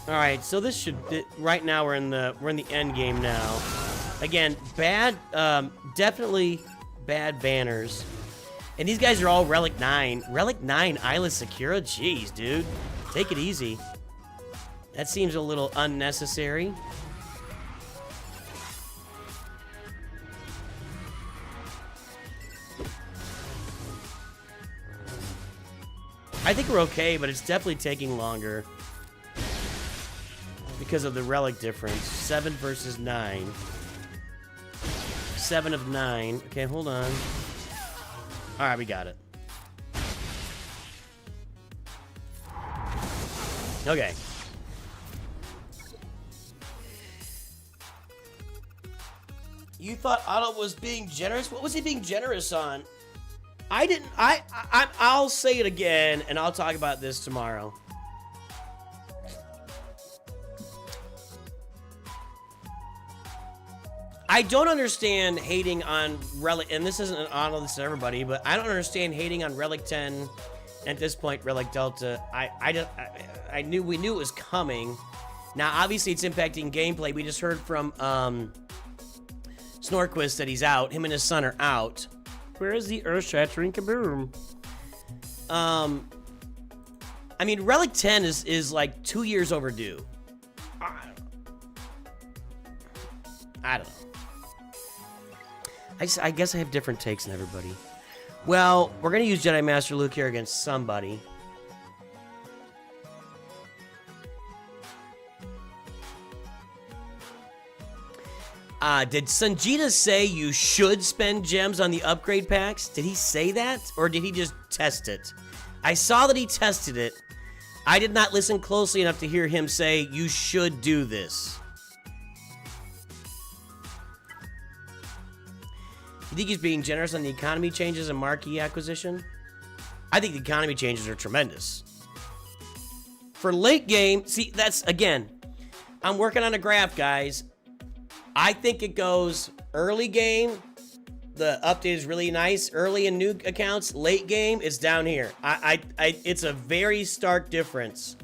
All right, so this should right now we're in the end game now. Again, bad, definitely bad banners, and these guys are all Relic 9. Relic 9 Eyeless Sakura, jeez, dude, take it easy. That seems a little unnecessary. I think we're okay, but it's definitely taking longer because of the relic difference. 7 versus 9. 7 of 9. Okay, hold on. All right, we got it. Okay. You thought Otto was being generous? What was he being generous on? I didn't. I'll say it again, and I'll talk about this tomorrow. I don't understand hating on Relic, and this isn't an honor, this is everybody, but I don't understand hating on Relic 10. At this point, Relic Delta. We knew it was coming. Now, obviously, it's impacting gameplay. We just heard from Snorquist that he's out. Him and his son are out. Where is the earth-shattering kaboom? I mean, Relic 10 is like 2 years overdue. I don't know. I guess I have different takes than everybody. Well, we're gonna use Jedi Master Luke here against somebody. Did Sanjita say you should spend gems on the upgrade packs? Did he say that? Or did he just test it? I saw that he tested it. I did not listen closely enough to hear him say you should do this. You think he's being generous on the economy changes and marquee acquisition? I think the economy changes are tremendous. For late game, see, that's, again, I'm working on a graph, guys. I think it goes early game, the update is really nice. Early and new accounts, late game, it's down here. It's a very stark difference.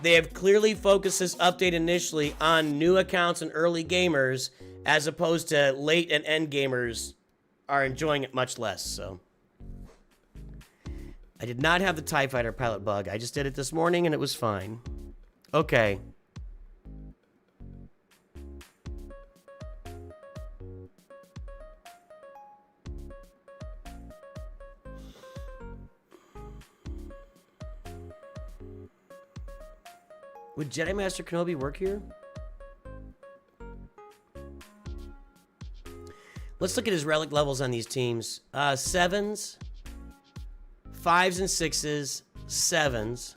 They have clearly focused this update initially on new accounts and early gamers, as opposed to late and end gamers are enjoying it much less, so. I did not have the TIE Fighter pilot bug. I just did it this morning and it was fine. Okay. Would Jedi Master Kenobi work here? Let's look at his relic levels on these teams. 7s, 5s and 6s, 7s.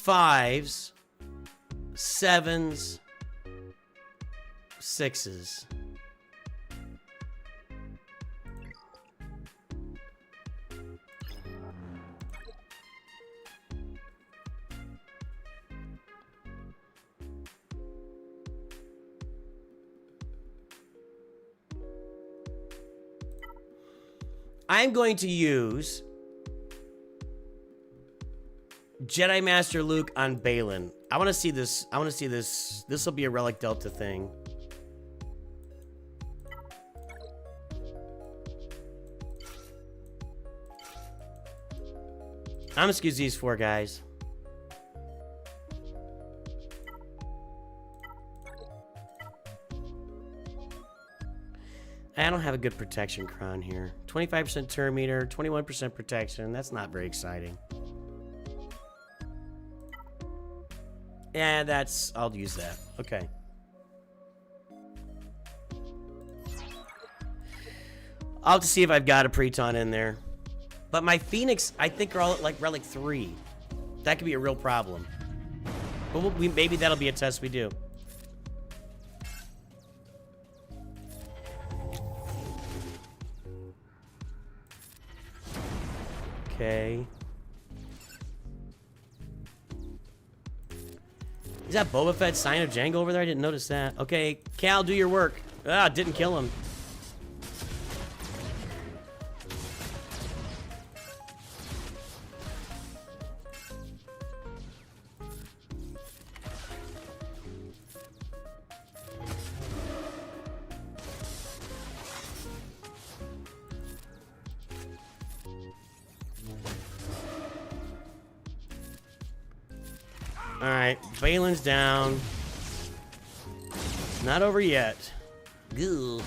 5s, 7s, 6s. I'm going to use Jedi Master Luke on Balin. I want to see this. I want to see this. This will be a Relic Delta thing. I'm going to use these 4 guys. I don't have a good protection cron here. 25% turn meter, 21% protection. That's not very exciting. Yeah, that's... I'll use that. Okay. I'll have to see if I've got a Preton in there. But my Phoenix, I think, are all at, like, Relic 3. That could be a real problem. But maybe that'll be a test we do. Okay. Is that Boba Fett sign of Jango over there? I didn't notice that. Okay, Cal, do your work. Ah, didn't kill him. Alright, Balin's down. Not over yet. Goo.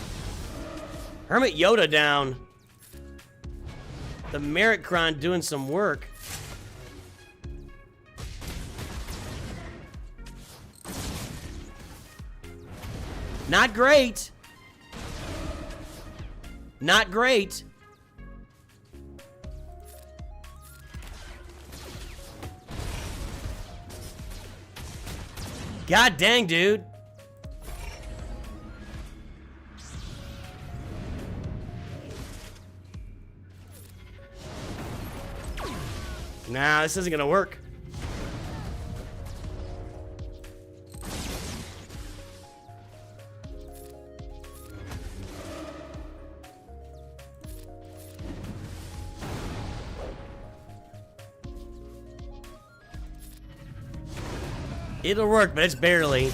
Hermit Yoda down. The Merrickron doing some work. Not great. Not great. God dang, dude. Nah, this isn't gonna work. It'll work, but it's barely.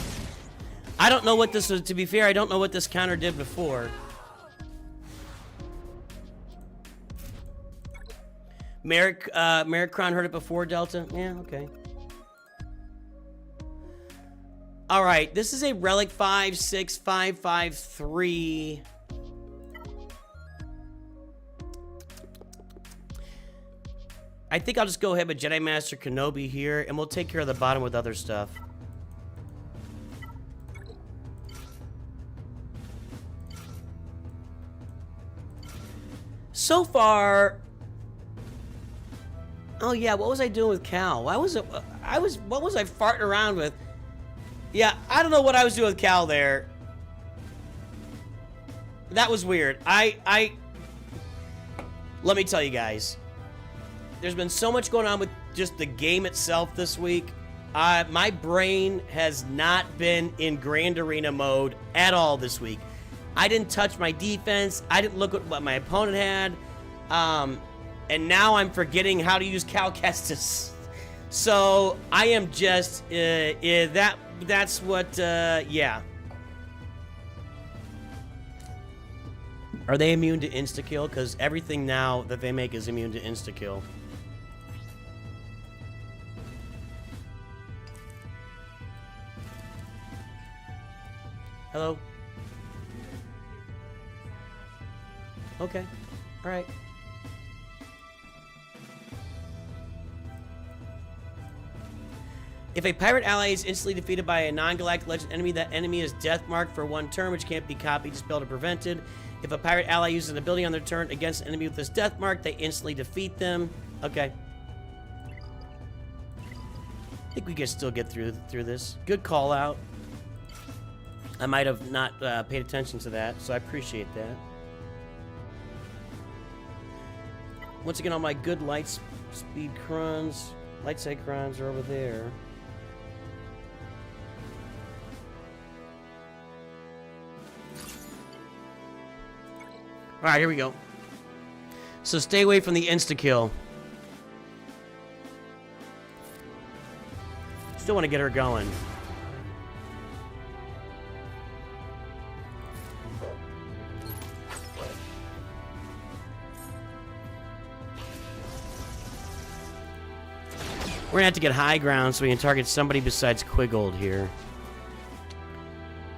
I don't know what this was, to be fair, I don't know what this counter did before. Merrickron heard it before, Delta? Yeah, okay. Alright, this is a Relic 56553. I think I'll just go ahead with Jedi Master Kenobi here, and we'll take care of the bottom with other stuff. So far... Oh yeah, what was I doing with Cal? What was I farting around with? Yeah, I don't know what I was doing with Cal there. That was weird. Let me tell you guys. There's been so much going on with just the game itself this week. My brain has not been in Grand Arena mode at all this week. I didn't touch my defense. I didn't look at what my opponent had. And now I'm forgetting how to use Cal Kestis. So I am just, that's what, yeah. Are they immune to insta-kill? Because everything now that they make is immune to insta-kill. Hello? Okay. Alright. If a pirate ally is instantly defeated by a non-galactic legend enemy, that enemy is death marked for 1 turn, which can't be copied, dispelled, or prevented. If a pirate ally uses an ability on their turn against an enemy with this death mark, they instantly defeat them. Okay. I think we can still get through this. Good call out. I might have not paid attention to that, so I appreciate that. Once again, all my good light speed crons, light side crons are over there. Alright, here we go. So stay away from the insta-kill. Still want to get her going. We're gonna have to get high ground so we can target somebody besides Quiggold here.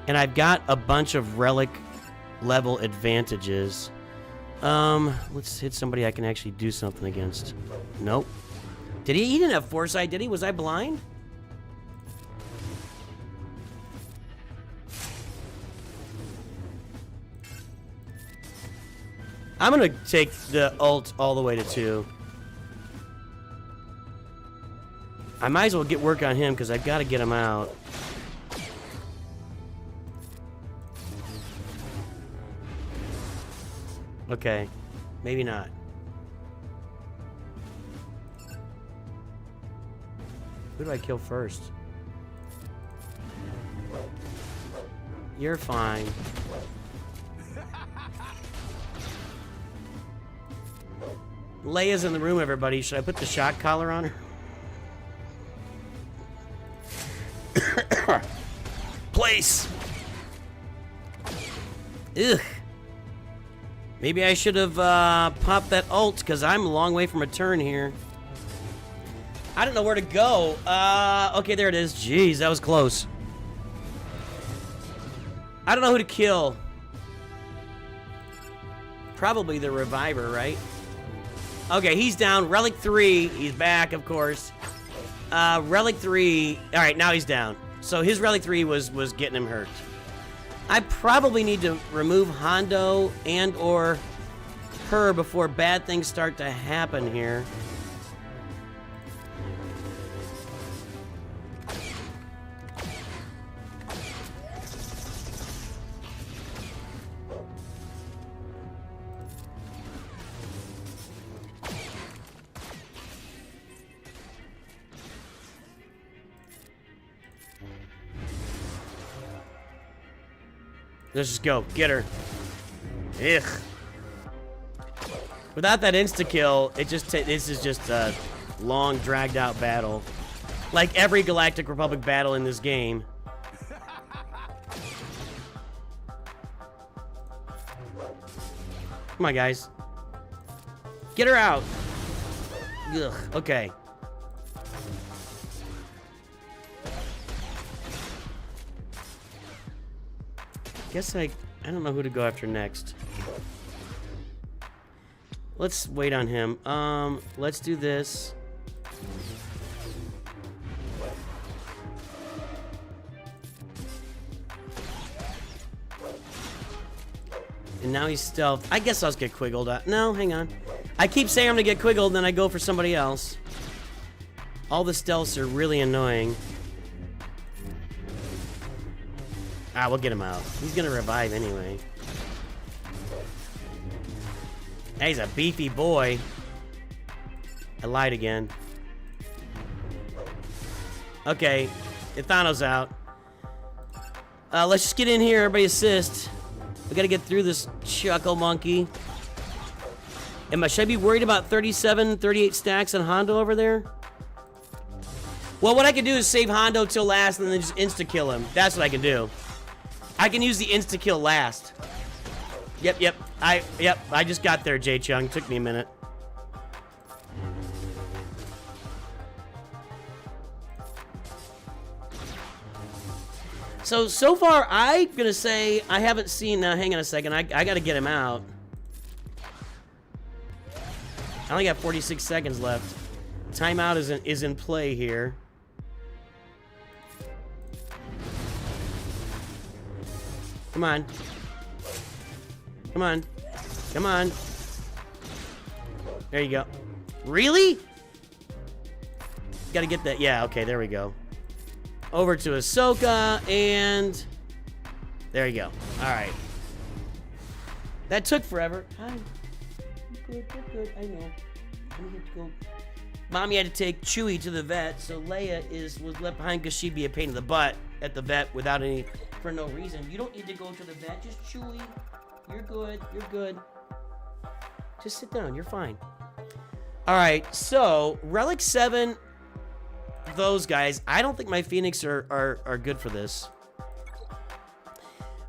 And I've got a bunch of relic level advantages. Let's hit somebody I can actually do something against. Nope. Did he? He didn't have foresight, did he? Was I blind? I'm gonna take the ult all the way to 2. I might as well get work on him because I've got to get him out. Okay, maybe not. Who do I kill first? You're fine. Leia's in the room, everybody. Should I put the shock collar on her? Place. Ugh. Maybe I should have popped that ult because I'm a long way from a turn here. I don't know where to go. Okay, there it is. Jeez, that was close. I don't know who to kill. Probably the Reviver, right? Okay, he's down. Relic 3, he's back, of course. Relic 3, all right, now he's down. So his Relic 3 was getting him hurt. I probably need to remove Hondo and or her before bad things start to happen here. Let's just go. Get her. Ugh. Without that insta-kill, this is just a long, dragged-out battle. Like every Galactic Republic battle in this game. Come on, guys. Get her out. Ugh. Okay. Guess I don't know who to go after next. Let's wait on him. Let's do this. And now he's stealth. I guess I'll just get Quiggled. No, hang on. I keep saying I'm gonna get Quiggled, and then I go for somebody else. All the stealths are really annoying. Ah, we'll get him out. He's gonna revive anyway. Hey, he's a beefy boy. I lied again. Okay, Ithano's out. Let's just get in here, everybody assist. We gotta get through this chuckle monkey. Should I be worried about 37, 38 stacks on Hondo over there? Well, what I can do is save Hondo till last and then just insta-kill him. That's what I can do. I can use the insta-kill last. Yep. I just got there, J-Chung. Took me a minute. So far, I'm gonna say I haven't seen. Now, hang on a second. I gotta get him out. I only got 46 seconds left. Timeout is in play here. Come on. Come on. Come on. There you go. Really? Gotta get that. Yeah, okay, there we go. Over to Ahsoka, and there you go. Alright. That took forever. Hi. You're good, I know. I'm gonna have to go. Mommy had to take Chewie to the vet, so Leia was left behind because she'd be a pain in the butt at the vet without any, for no reason. You don't need to go to the vet, just Chewie. You're good, you're good. Just sit down, you're fine. Alright, so Relic 7, those guys, I don't think my Phoenix are good for this.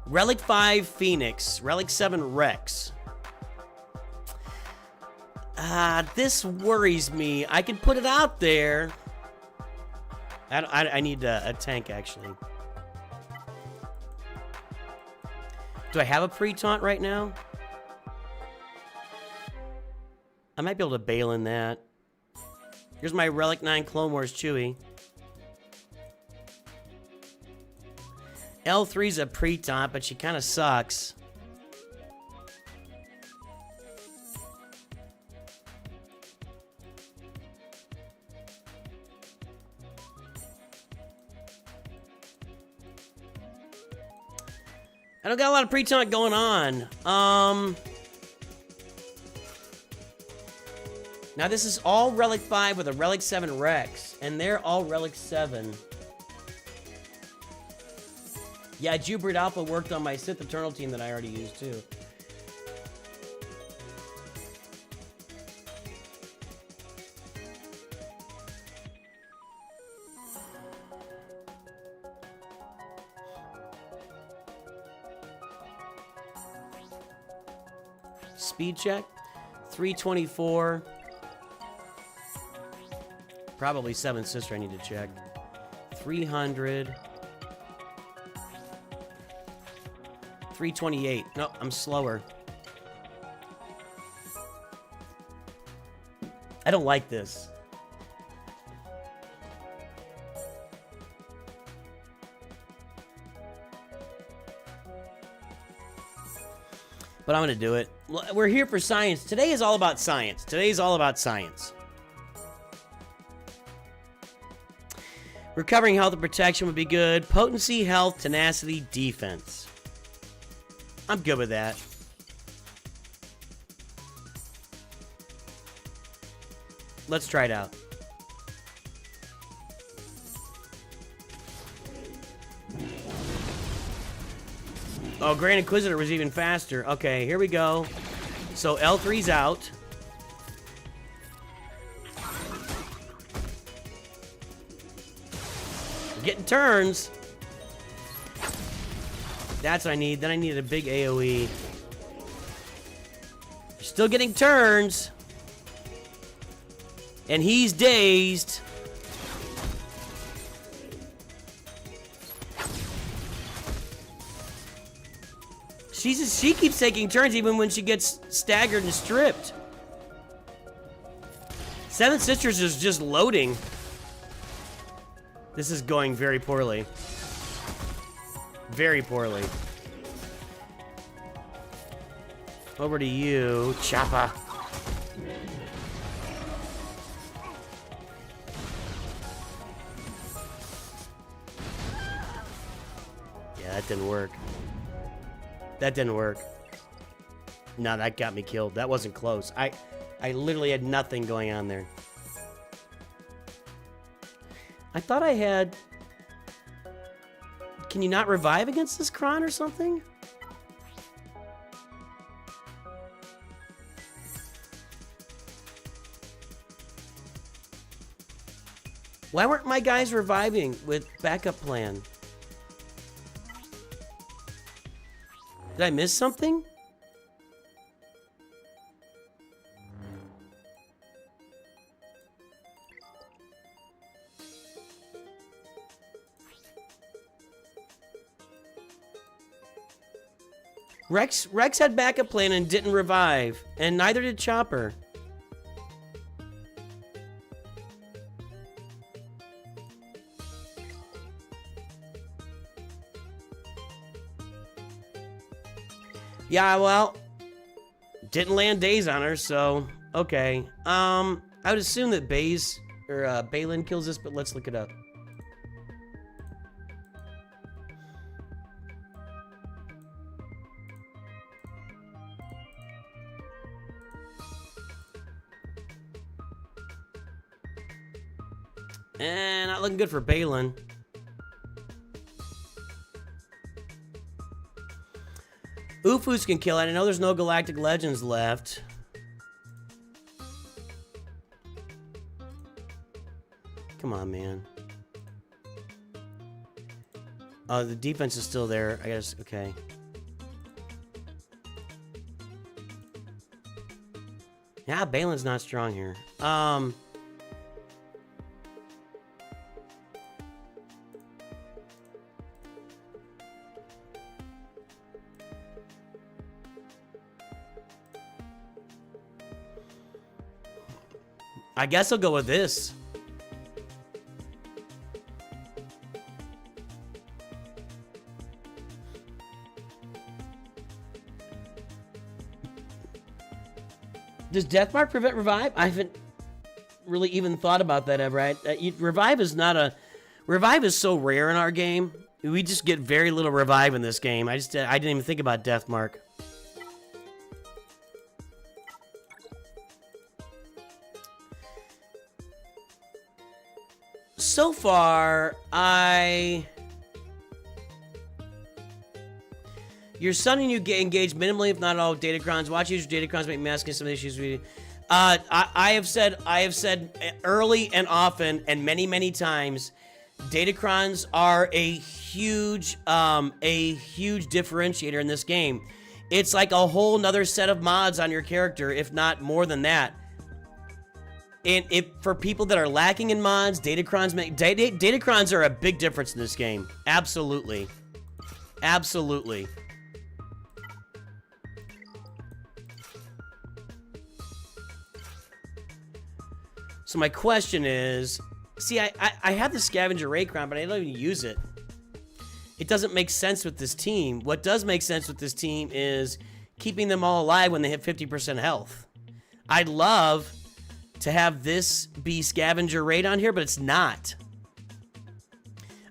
Relic 5 Phoenix, Relic 7 Rex. This worries me. I can put it out there. I need a tank, actually. Do I have a pre-taunt right now? I might be able to bail in that. Here's my Relic 9 Clone Wars Chewie. L3's a pre-taunt, but she kind of sucks. I don't got a lot of pre-taunt going on. Now this is all Relic 5 with a Relic 7 Rex, and they're all Relic 7. Yeah, Jubrid Alpha worked on my Sith Eternal team that I already used too. Speed check, 324. Probably 7th Sister I need to check. 300. 328. No, I'm slower. I don't like this. But I'm gonna do it. We're here for science. Today is all about science. Today is all about science. Recovering health and protection would be good. Potency, health, tenacity, defense. I'm good with that. Let's try it out. Oh, Grand Inquisitor was even faster. Okay, here we go. So L3's out. Getting turns. That's what I need. Then I need a big AoE. Still getting turns. And he's dazed. She keeps taking turns even when she gets staggered and stripped. 7th Sisters is just loading. This is going very poorly. Very poorly. Over to you, Choppa. Yeah, that didn't work. That didn't work. No, that got me killed. That wasn't close. I literally had nothing going on there. I thought I had... Can you not revive against this Kron or something? Why weren't my guys reviving with backup plan? Did I miss something? Rex had backup plan and didn't revive, and neither did Chopper. Yeah, well, didn't land days on her, so okay. I would assume that Balin kills this, but let's look it up. Not looking good for Balin. Ufus can kill it. I know there's no Galactic Legends left. Come on, man. Oh, the defense is still there. I guess, okay. Yeah, Balin's not strong here. I guess I'll go with this. Does Deathmark prevent revive? I haven't really even thought about that ever. Revive is not a... Revive is so rare in our game. We just get very little revive in this game. I didn't even think about Deathmark. So far, Your son and you get engaged minimally, if not all, with Datacrons. Watch user Datacrons make masking some issues. I have said early and often and many times, Datacrons are a huge differentiator in this game. It's like a whole nother set of mods on your character, if not more than that. And if for people that are lacking in mods, datacrons datacrons are a big difference in this game. Absolutely. Absolutely. So my question is, see, I have the scavenger ray crown, but I don't even use it. It doesn't make sense with this team. What does make sense with this team is keeping them all alive when they hit 50% health. I'd love to have this be scavenger raid on here, but it's not.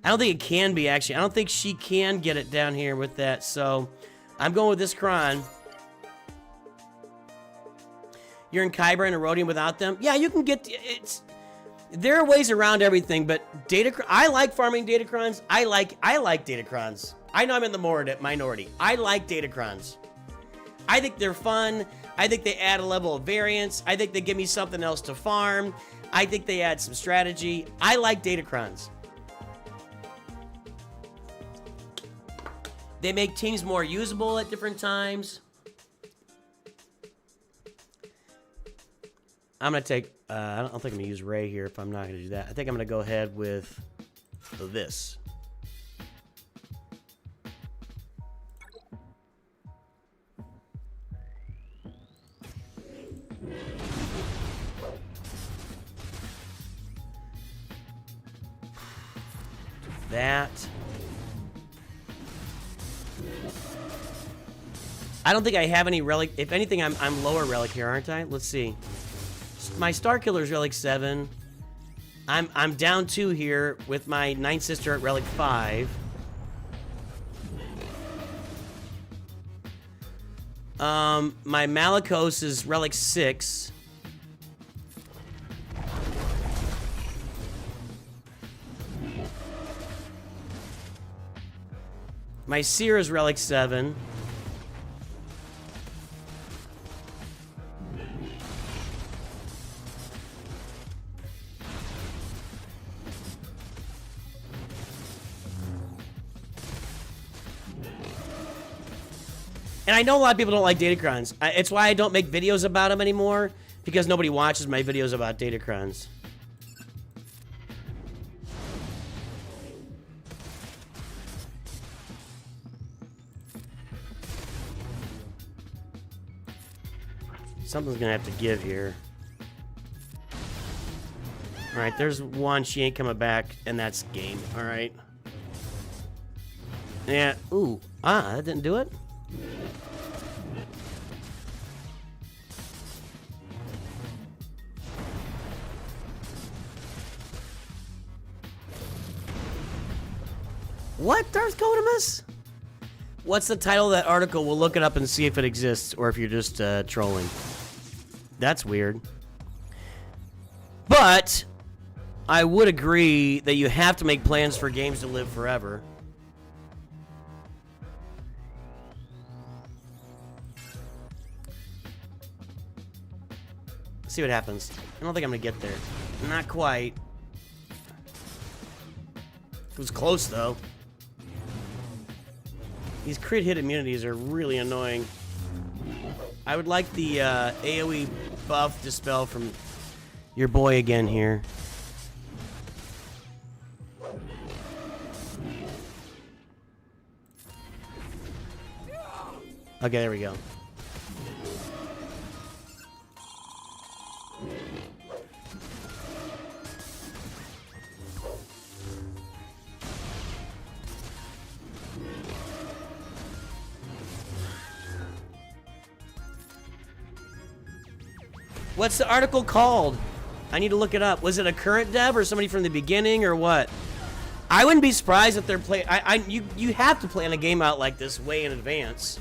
I don't think it can be, actually. I don't think she can get it down here with that, so I'm going with this cron. You're in Kyber and Erodium without them? Yeah, you can get... There are ways around everything, but I like farming datacrons. I like datacrons. I know I'm in the minority. I like datacrons. I think they're fun. I think they add a level of variance. I think they give me something else to farm. I think they add some strategy. I like datacrons. They make teams more usable at different times. I'm going to take, I don't think I'm going to use Ray here if I'm not going to do that. I think I'm going to go ahead with this. That. I don't think I have any relic. If anything, I'm lower relic here, aren't I? Let's see. My Star Killer's relic 7. I'm down 2 here with my Ninth Sister at relic 5. My Malicos is relic 6. My Seer is relic 7. And I know a lot of people don't like datacrons. It's why I don't make videos about them anymore, because nobody watches my videos about datacrons. Something's gonna have to give here. Alright, there's one. She ain't coming back, and that's game. Alright. Yeah. Ooh. Ah, that didn't do it? What? Darth Codamus? What's the title of that article? We'll look it up and see if it exists, or if you're just trolling. That's weird. But I would agree that you have to make plans for games to live forever. See what happens. I don't think I'm gonna get there. Not quite. It was close though. These crit hit immunities are really annoying. I would like the AoE buff dispel from your boy again here. Okay, there we go. What's the article called? I need to look it up. Was it a current dev or somebody from the beginning or what? I wouldn't be surprised if they're playing. You have to plan a game out like this way in advance.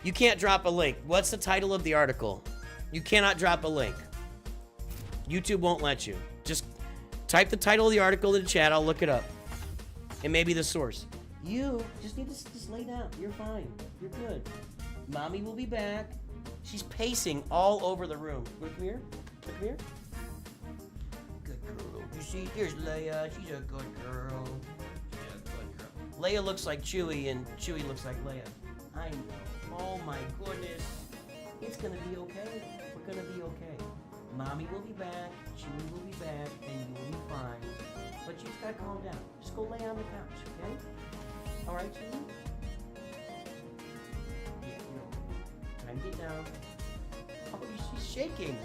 You can't drop a link. What's the title of the article? You cannot drop a link. YouTube won't let you. Just type the title of the article in the chat. I'll look it up. And maybe the source. You just need to just lay down. You're fine. You're good. Mommy will be back. She's pacing all over the room. Look here. Look here. Good girl. You see, here's Leia. She's a good girl. She's a good girl. Leia looks like Chewie, and Chewie looks like Leia. I know. Oh my goodness. It's gonna be okay. We're gonna be okay. Mommy will be back, Chewie will be back, and you will be fine. But you just gotta calm down. Just go lay on the couch, okay? Alright, Chewie? Yeah, you're okay. Time to get down. Oh, she's shaking.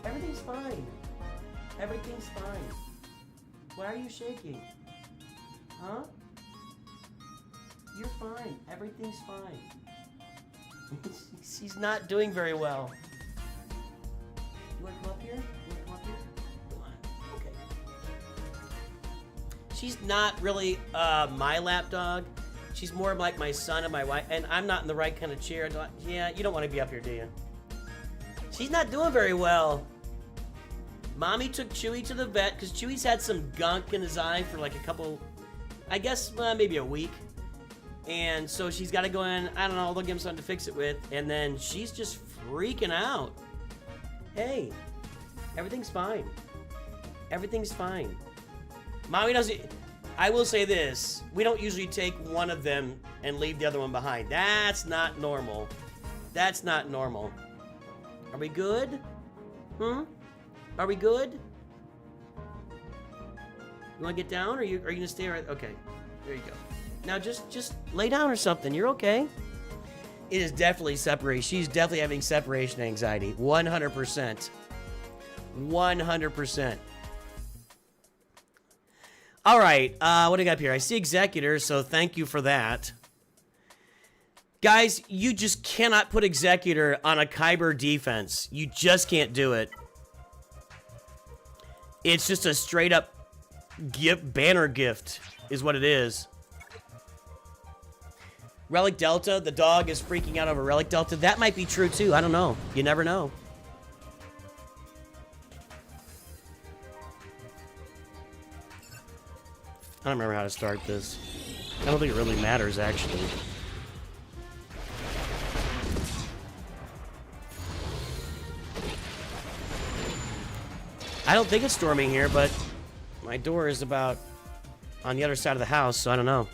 Everything's fine. Everything's fine. Why are you shaking? Huh? You're fine. Everything's fine. She's not doing very well. You want to come up here? You want to come up here? Come on. Okay. She's not really my lapdog. She's more like my son and my wife. And I'm not in the right kind of chair. Yeah, you don't want to be up here, do you? She's not doing very well. Mommy took Chewie to the vet because Chewie's had some gunk in his eye for like a couple, I guess maybe a week. And so she's got to go in, I don't know, they'll give him something to fix it with. And then she's just freaking out. Hey, everything's fine. Everything's fine. Mommy doesn't, I will say this, we don't usually take one of them and leave the other one behind. That's not normal. That's not normal. Are we good? Are we good? You want to get down, or are you gonna stay right? Okay, there you go. Now just lay down or something. You're okay. It is definitely separation. She's definitely having separation anxiety. 100%. 100%. All right. What do I got up here? I see Executor, so thank you for that. Guys, you just cannot put Executor on a Kyber defense. You just can't do it. It's just a straight up banner gift is what it is. Relic Delta, the dog is freaking out over Relic Delta. That might be true too. I don't know. You never know. I don't remember how to start this. I don't think it really matters actually. I don't think it's storming here, but my door is about on the other side of the house, so I don't know.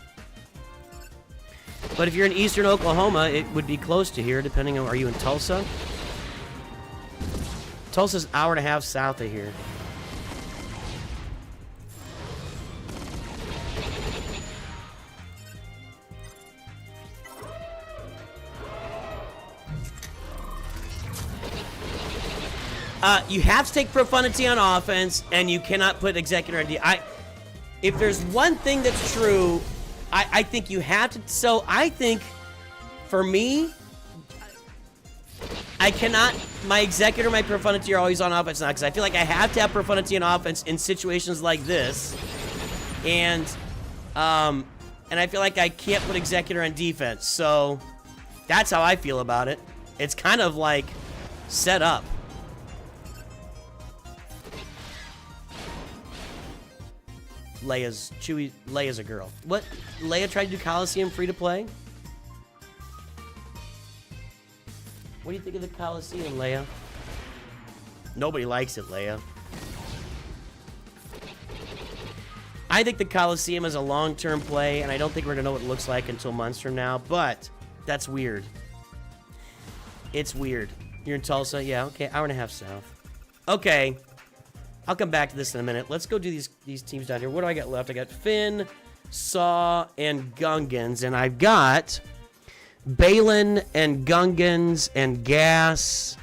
But if you're in eastern Oklahoma, it would be close to here, depending on, are you in Tulsa? Tulsa's an hour and a half south of here. You have to take Profundity on offense, and you cannot put Executor on D. If there's one thing that's true, I think you have to. So I think, for me, I cannot. My Executor, my Profundity are always on offense now because I feel like I have to have Profundity on offense in situations like this, and I feel like I can't put Executor on defense. So that's how I feel about it. It's kind of like set up. Leia's a girl. What? Leia tried to do Coliseum free to play? What do you think of the Coliseum, Leia? Nobody likes it, Leia. I think the Coliseum is a long-term play, and I don't think we're gonna know what it looks like until months from now, but that's weird. It's weird. You're in Tulsa? Yeah, okay, hour and a half south. Okay. I'll come back to this in a minute. Let's go do these teams down here. What do I got left? I got Finn, Saw, and Gungans. And I've got Balin and Gungans and Gas.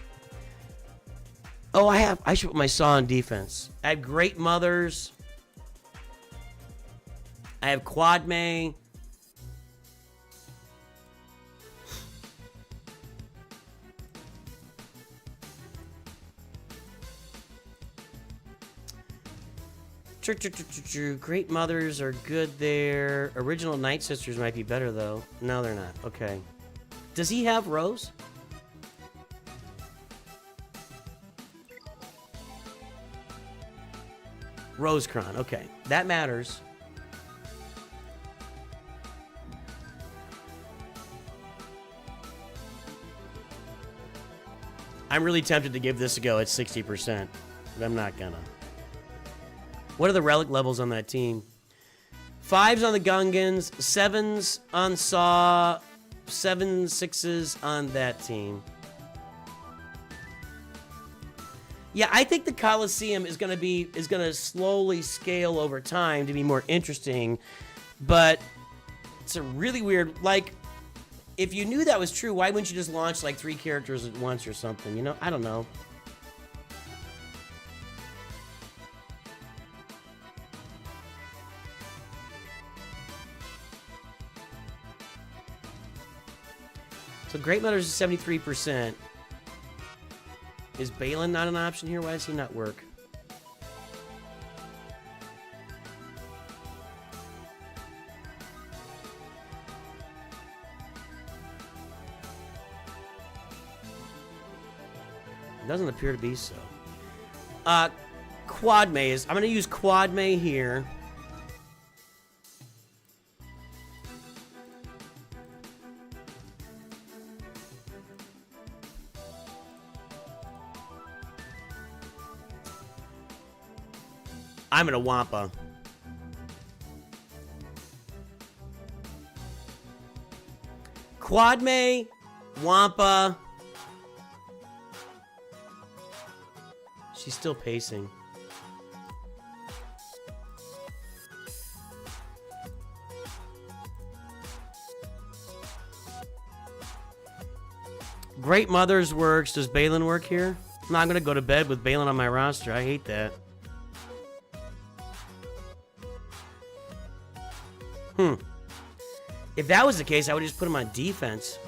Oh, I should put my Saw on defense. I have Great Mothers. I have Quadme. Great Mothers are good there. Original Night Sisters might be better, though. No, they're not. Okay. Does he have Rose? Rosecron. Okay. That matters. I'm really tempted to give this a go at 60%, but I'm not gonna. What are the relic levels on that team? 5s on the Gungans, 7s on Saw, 7, 6s on that team. Yeah, I think the Coliseum is gonna slowly scale over time to be more interesting, but it's a really weird, like, if you knew that was true, why wouldn't you just launch like 3 characters at once or something, you know? I don't know. So Great Mother's is 73%. Is Balin not an option here? Why does he not work? It doesn't appear to be so. Quad Maze. I'm going to use Quad May here. I'm gonna Wampa. Quad May, Wampa. She's still pacing. Great Mothers works. Does Balin work here? No, I'm gonna go to bed with Balin on my roster. I hate that. If that was the case, I would just put him on defense.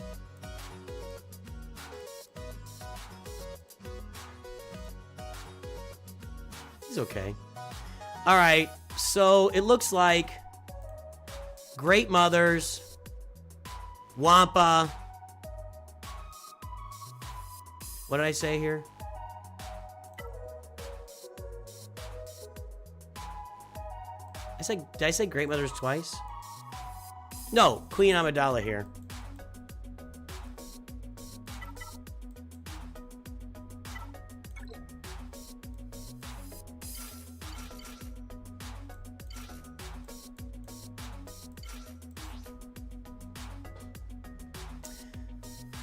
He's okay. All right, so it looks like Great Mothers, Wampa. What did I say here? Did I say Great Mothers twice? No, Queen Amidala here.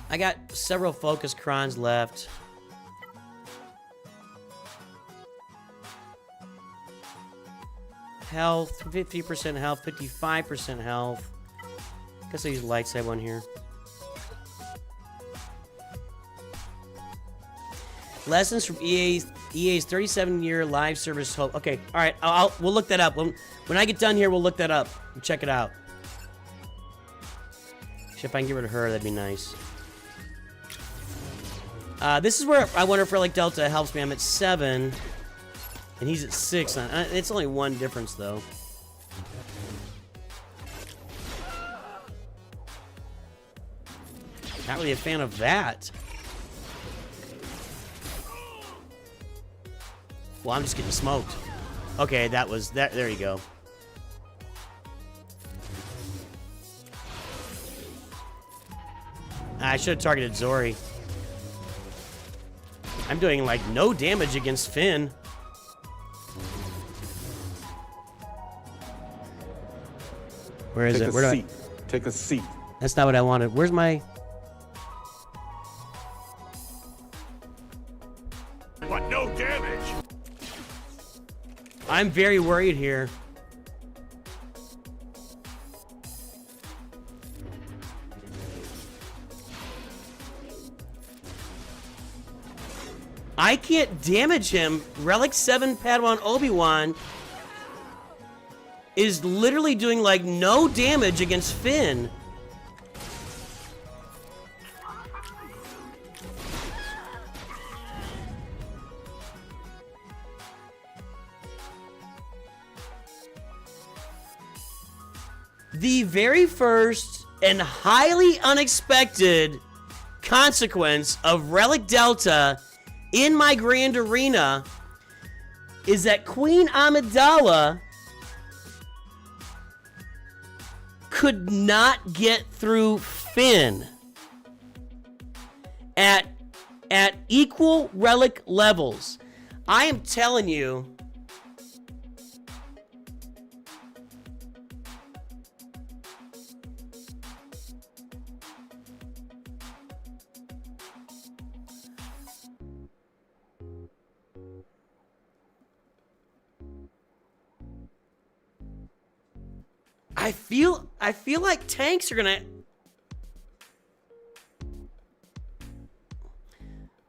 I got several focus crons left. Health, 50% health, 55% health. Guess I'll use Lightside one here. Lessons from EA's 37-year live service hope. Okay, all right, we'll look that up. When I get done here, we'll look that up and check it out. If I can get rid of her, that'd be nice. This is where I wonder if Relic Delta helps me. I'm at 7, and he's at 6. It's only 1 difference, though. Not really a fan of that. Well, I'm just getting smoked. Okay, that was that. There you go. I should have targeted Zori. I'm doing like no damage against Finn. Where is it? Where do I... Take a seat. That's not what I wanted. Where's my... But no damage. I'm very worried here. I can't damage him. Relic 7 Padawan Obi-Wan is literally doing like no damage against Finn. The very first and highly unexpected consequence of Relic Delta in my Grand Arena is that Queen Amidala could not get through Finn at equal relic levels. I am telling you, I feel like tanks are gonna...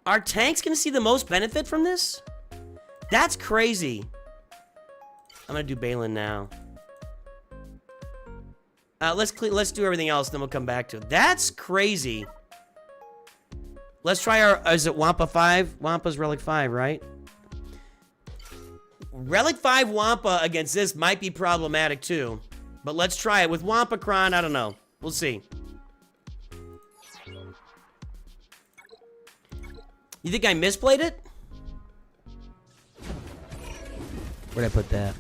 Are tanks gonna see the most benefit from this? That's crazy. I'm gonna do Balin now. Let's do everything else, then we'll come back to it. That's crazy. Let's try our... Is it Wampa 5? Wampa's Relic 5, right? Relic 5 Wampa against this might be problematic, too. But let's try it. With Wampa Kron, I don't know. We'll see. You think I misplayed it? Where'd I put that?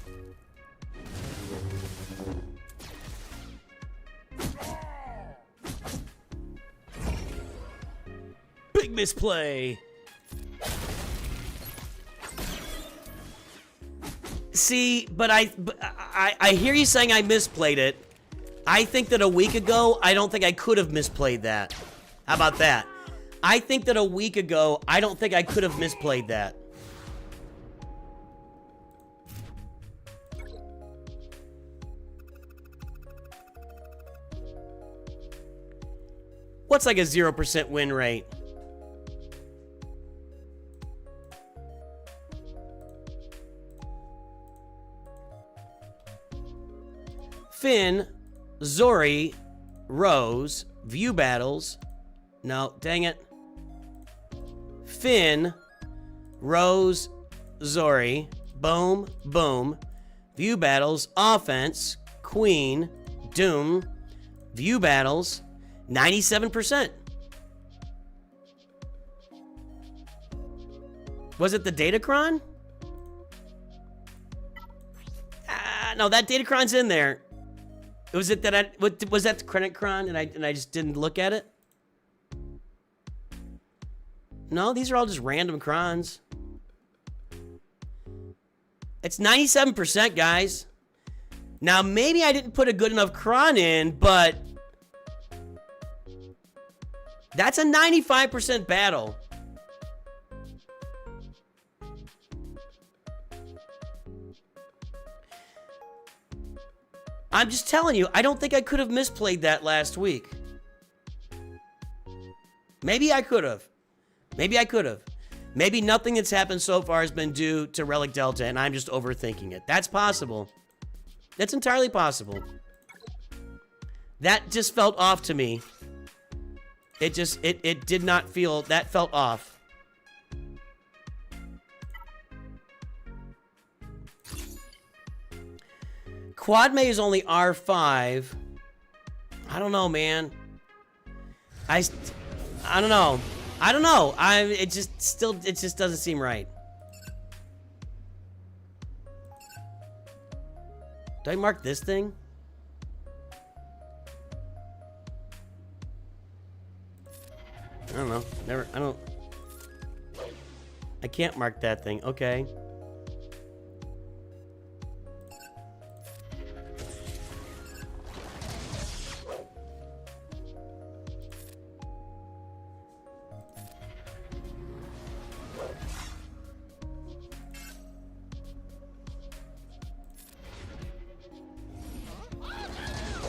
Big misplay. See, but I hear you saying I misplayed it. I think that a week ago, I don't think I could have misplayed that. How about that? I think that a week ago, I don't think I could have misplayed that. What's like a 0% win rate? Finn, Zori, Rose, view battles. No, dang it. Finn, Rose, Zori, boom, boom. View battles, offense, Queen, Doom, view battles, 97%. Was it the Datacron? No, that Datacron's in there. Was it that was that the Creditcron and I just didn't look at it? No, these are all just random crons. It's 97%, guys. Now, maybe I didn't put a good enough cron in, but that's a 95% battle. I'm just telling you, I don't think I could have misplayed that last week. Maybe I could have. Maybe I could have. Maybe nothing that's happened so far has been due to Relic Delta and I'm just overthinking it. That's possible. That's entirely possible. That just felt off to me. It did not feel, that felt off. Quad May is only R5. I don't know, man. I don't know. I don't know. It just doesn't seem right. Do I mark this thing? I don't know. I can't mark that thing. Okay.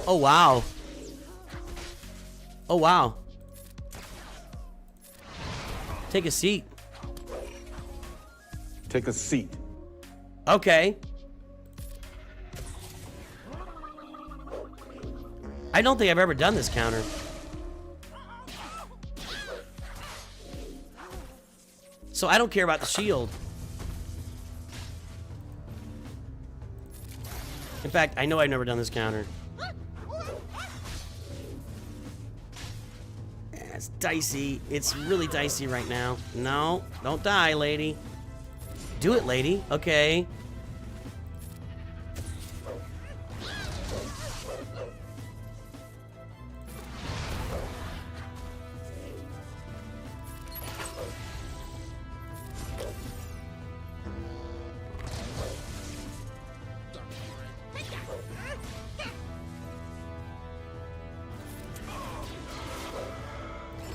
Oh, wow. Oh, wow. Take a seat. Take a seat. Okay. I don't think I've ever done this counter. So I don't care about the shield. In fact, I know I've never done this counter. It's dicey. It's really dicey right now. No, don't die, lady. Do it, lady. Okay.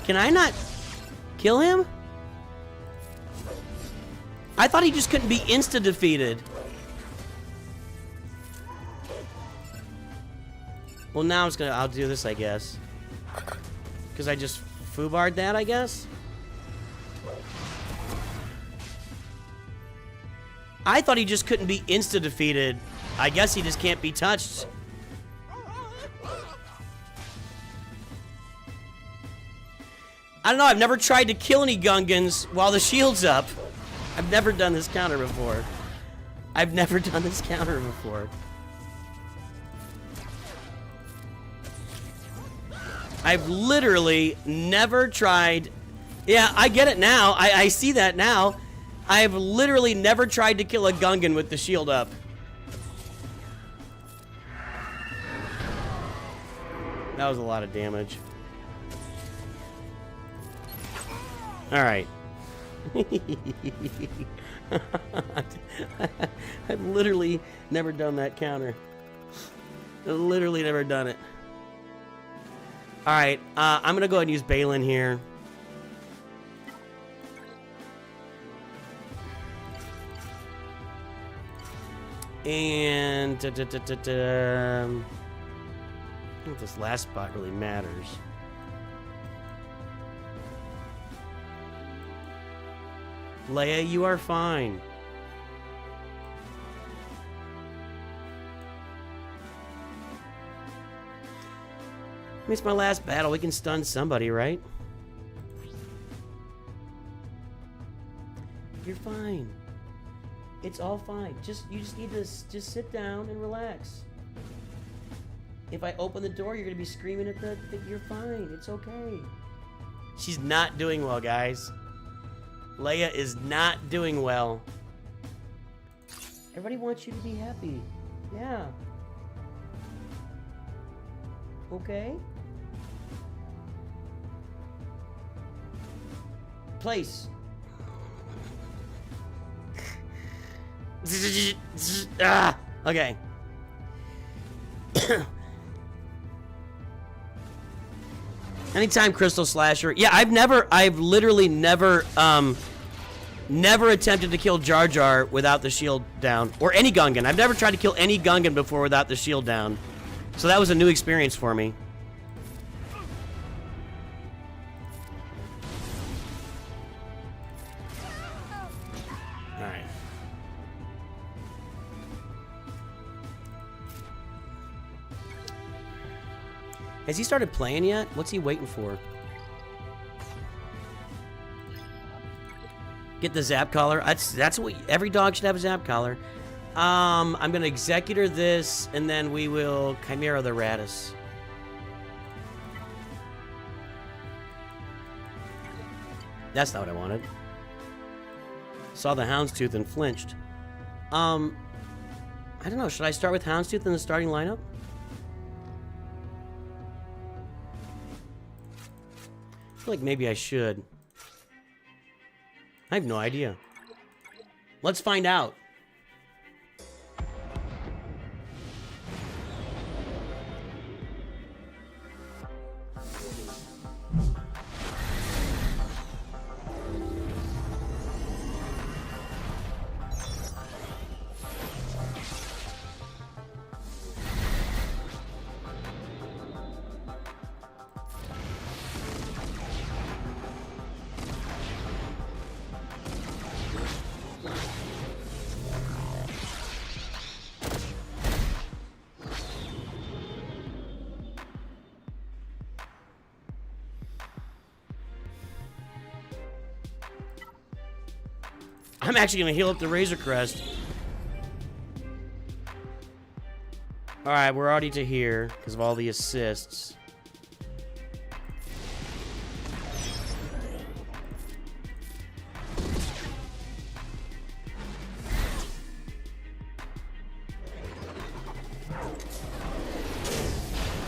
Can I not kill him? I thought he just couldn't be insta-defeated. Well, now I'll do this, I guess. Because I just Foulbeard that, I guess? I thought he just couldn't be insta-defeated. I guess he just can't be touched. I don't know, I've never tried to kill any Gungans while the shield's up. I've never done this counter before. I've never done this counter before. I've literally never tried... Yeah, I get it now. I see that now. I've literally never tried to kill a Gungan with the shield up. That was a lot of damage. Alright. I've literally never done that counter. I've literally never done it. Alright, I'm gonna go ahead and use Balin here. And... I don't know if this last spot really matters. Leia, you are fine. I mean, it's my last battle. We can stun somebody, right? You're fine. It's all fine. You just need to just sit down and relax. If I open the door, you're gonna be screaming at the you're fine. It's okay. She's not doing well, guys. Leia is not doing well. Everybody wants you to be happy. Yeah. Okay. Place. Ah, okay. Anytime Crystal Slasher. Yeah, I've literally never attempted to kill Jar Jar without the shield down. Or any Gungan. I've never tried to kill any Gungan before without the shield down. So that was a new experience for me. Alright. Has he started playing yet? What's he waiting for? Get the Zap Collar. That's what every dog should have, a Zap Collar. I'm gonna Executor this, and then we will Chimera the Radis. That's not what I wanted. Saw the Houndstooth and flinched. I don't know. Should I start with Houndstooth in the starting lineup? I feel like maybe I should. I have no idea. Let's find out. I'm actually going to heal up the Razor Crest. Alright, we're already to here because of all the assists.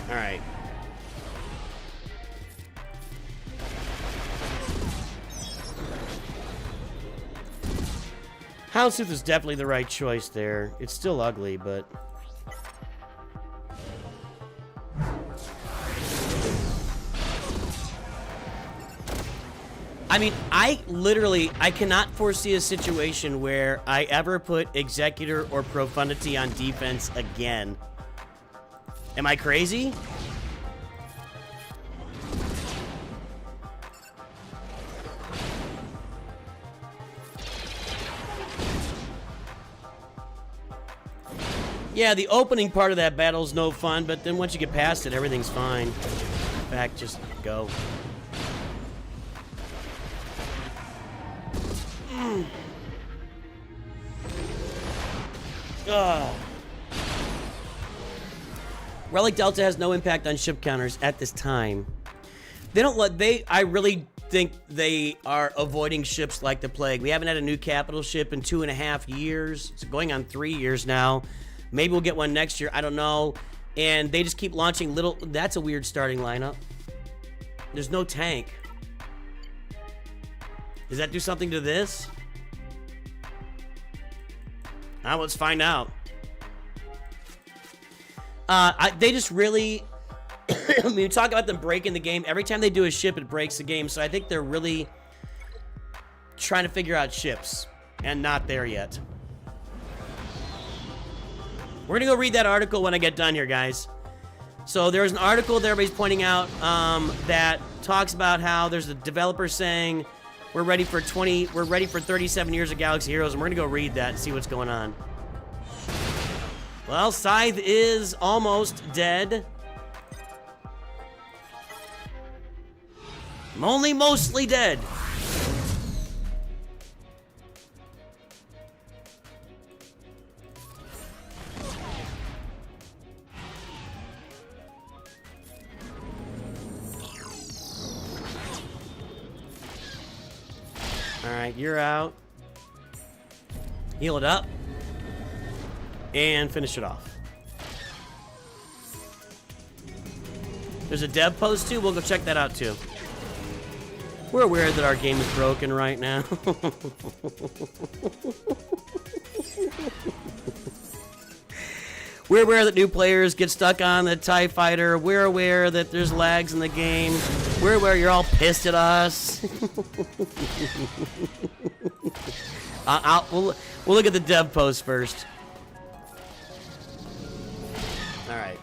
Alright. Houndstooth is definitely the right choice there. It's still ugly, but... I mean, I cannot foresee a situation where I ever put Executor or Profundity on defense again. Am I crazy? Yeah, the opening part of that battle is no fun, but then once you get past it, everything's fine. In fact, just go. Relic Delta has no impact on ship counters at this time. They don't let, I really think they are avoiding ships like the plague. We haven't had a new capital ship in 2.5 years. It's going on 3 years now. Maybe we'll get one next year. I don't know. And they just keep launching little... That's a weird starting lineup. There's no tank. Does that do something to this? Now let's find out. They just really... When you talk about them breaking the game, every time they do a ship, it breaks the game. So I think they're really trying to figure out ships. And not there yet. We're going to go read that article when I get done here, guys. So there's an article that everybody's pointing out that talks about how there's a developer saying we're ready for 37 years of Galaxy Heroes, and we're going to go read that and see what's going on. Well, Scythe is almost dead. I'm only mostly dead. Alright, you're out. Heal it up. And finish it off. There's a dev post too. We'll go check that out too. We're aware that our game is broken right now. We're aware that new players get stuck on the TIE Fighter. We're aware that there's lags in the game. We're aware you're all pissed at us. We'll look at the dev post first. Alright.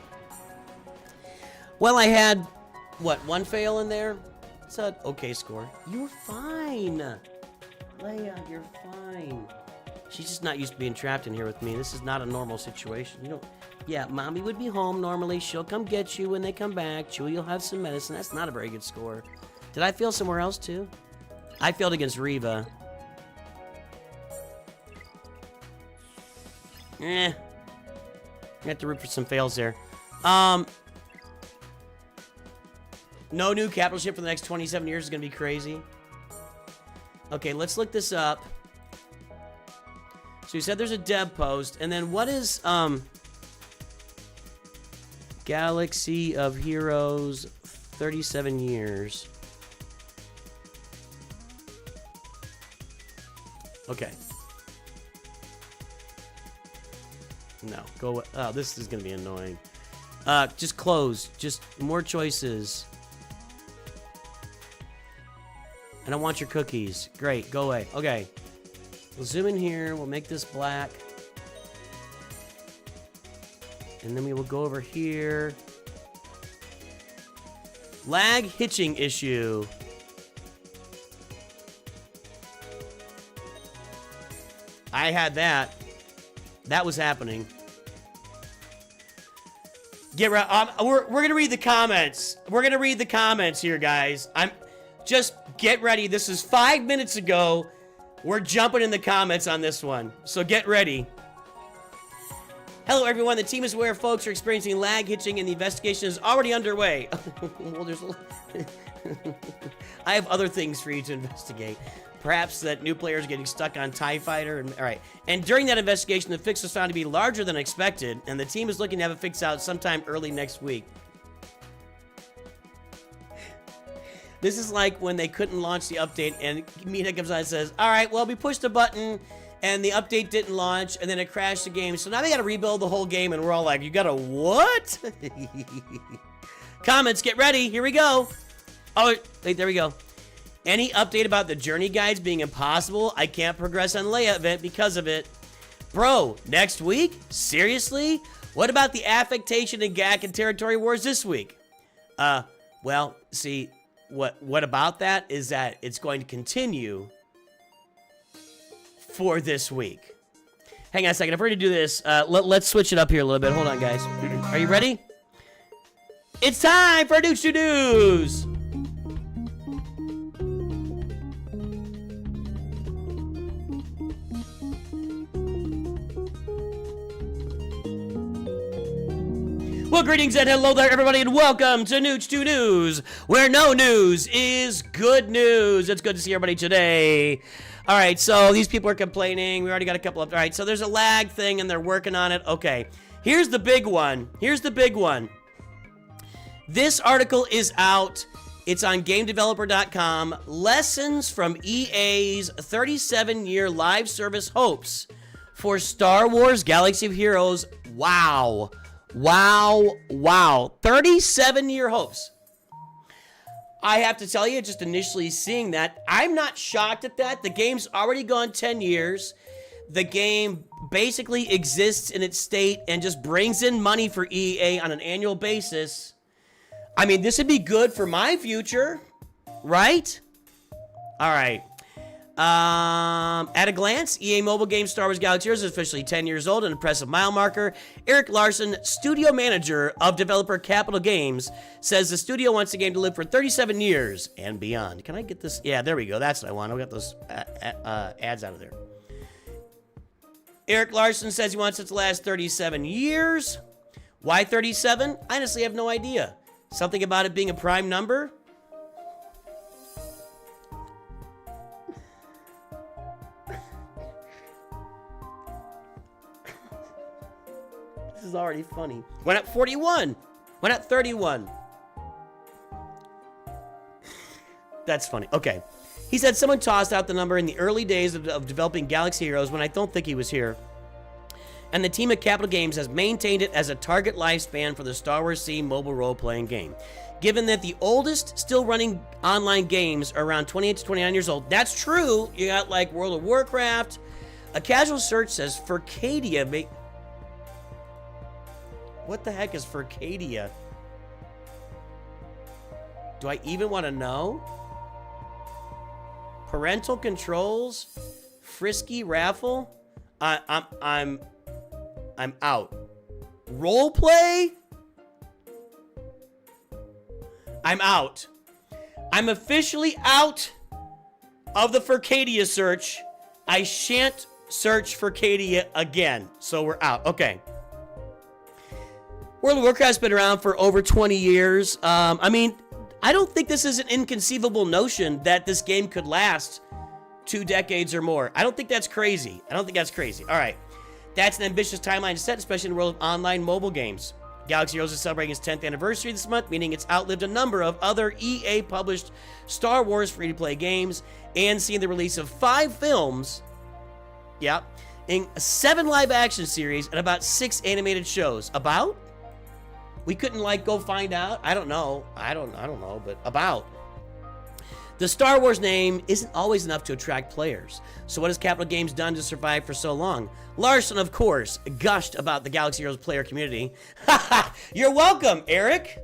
Well, I had, what, one fail in there? It's an okay score. You're fine. Leia, you're fine. She's just not used to being trapped in here with me. This is not a normal situation. You know, yeah, Mommy would be home normally. She'll come get you when they come back. Chewie, you'll have some medicine. That's not a very good score. Did I fail somewhere else, too? I failed against Reva. I have to root for some fails there. No new capital ship for the next 27 years is going to be crazy. Okay, let's look this up. So you said there's a dev post, and then what is Galaxy of Heroes 37 years? Okay. No, go away. Oh, this is gonna be annoying. Just close. Just more choices. I don't want your cookies. Great, go away. Okay. We'll zoom in here. We'll make this black. And then we will go over here. Lag hitching issue. I had that. That was happening. Get right. We're gonna read the comments. We're gonna read the comments here, guys. Just get ready. This is 5 minutes ago. We're jumping in the comments on this one, so get ready. Hello, everyone. The team is aware folks are experiencing lag hitching, and the investigation is already underway. Well, there's. I have other things for you to investigate. Perhaps that new players are getting stuck on TIE Fighter. All right. And during that investigation, the fix was found to be larger than expected, and the team is looking to have a fix out sometime early next week. This is like when they couldn't launch the update, and Mina comes on and says, all right, well, we pushed a button, and the update didn't launch, and then it crashed the game. So now they got to rebuild the whole game, and we're all like, you got to what? Comments, get ready. Here we go. Oh, wait, there we go. Any update about the journey guides being impossible? I can't progress on Leia event because of it. Bro, next week? Seriously? What about the affectation and gag and territory wars this week? Well, see, what about that is that it's going to continue for this week. Hang on a second. If we're going to do this, let's switch it up here a little bit. Hold on, guys. Are you ready? It's time for Nooch2 News! Well, greetings and hello there, everybody, and welcome to Nooch2 News, where no news is good news. It's good to see everybody today. All right, so these people are complaining. We already got a couple of... All right, so there's a lag thing, and they're working on it. Okay, here's the big one. Here's the big one. This article is out. It's on GameDeveloper.com. Lessons from EA's 37-year live service hopes for Star Wars Galaxy of Heroes. Wow. Wow, wow. 37-year hopes. I have to tell you, just initially seeing that, I'm not shocked at that. The game's already gone 10 years. The game basically exists in its state and just brings in money for EA on an annual basis. I mean, this would be good for my future, right? All right. At a glance, EA mobile game Star Wars Galaxy Heroes is officially 10 years old, an impressive mile marker. Eric Larson, studio manager of developer Capital Games, says the studio wants the game to live for 37 years and beyond. Can I get this? Yeah, there we go. That's what I want. I got those ads out of there. Eric Larson says he wants it to last 37 years. Why 37? I honestly have no idea. Something about it being a prime number? This is already funny. Went at 41. Went at 31. That's funny. Okay. He said someone tossed out the number in the early days of developing Galaxy Heroes when I don't think he was here. And the team at Capital Games has maintained it as a target lifespan for the Star Wars C mobile role-playing game. Given that the oldest still running online games are around 28 to 29 years old, that's true. You got like World of Warcraft. A casual search says Furcadia. What the heck is Furcadia? Do I even want to know? Parental controls? Frisky raffle? I'm out. Role play? I'm out. I'm officially out of the Furcadia search. I shan't search Furcadia again. So we're out. Okay. World of Warcraft's been around for over 20 years. I mean, I don't think this is an inconceivable notion that this game could last 2 decades or more. I don't think that's crazy. I don't think that's crazy. All right. That's an ambitious timeline to set, especially in the world of online mobile games. Galaxy Heroes is celebrating its 10th anniversary this month, meaning it's outlived a number of other EA-published Star Wars free-to-play games and seeing the release of 5 films, and 7 live-action series and about 6 animated shows. About? We couldn't, like, go find out? I don't know. I don't know, but about. The Star Wars name isn't always enough to attract players. So what has Capital Games done to survive for so long? Larson, of course, gushed about the Galaxy Heroes player community. Haha! You're welcome, Eric!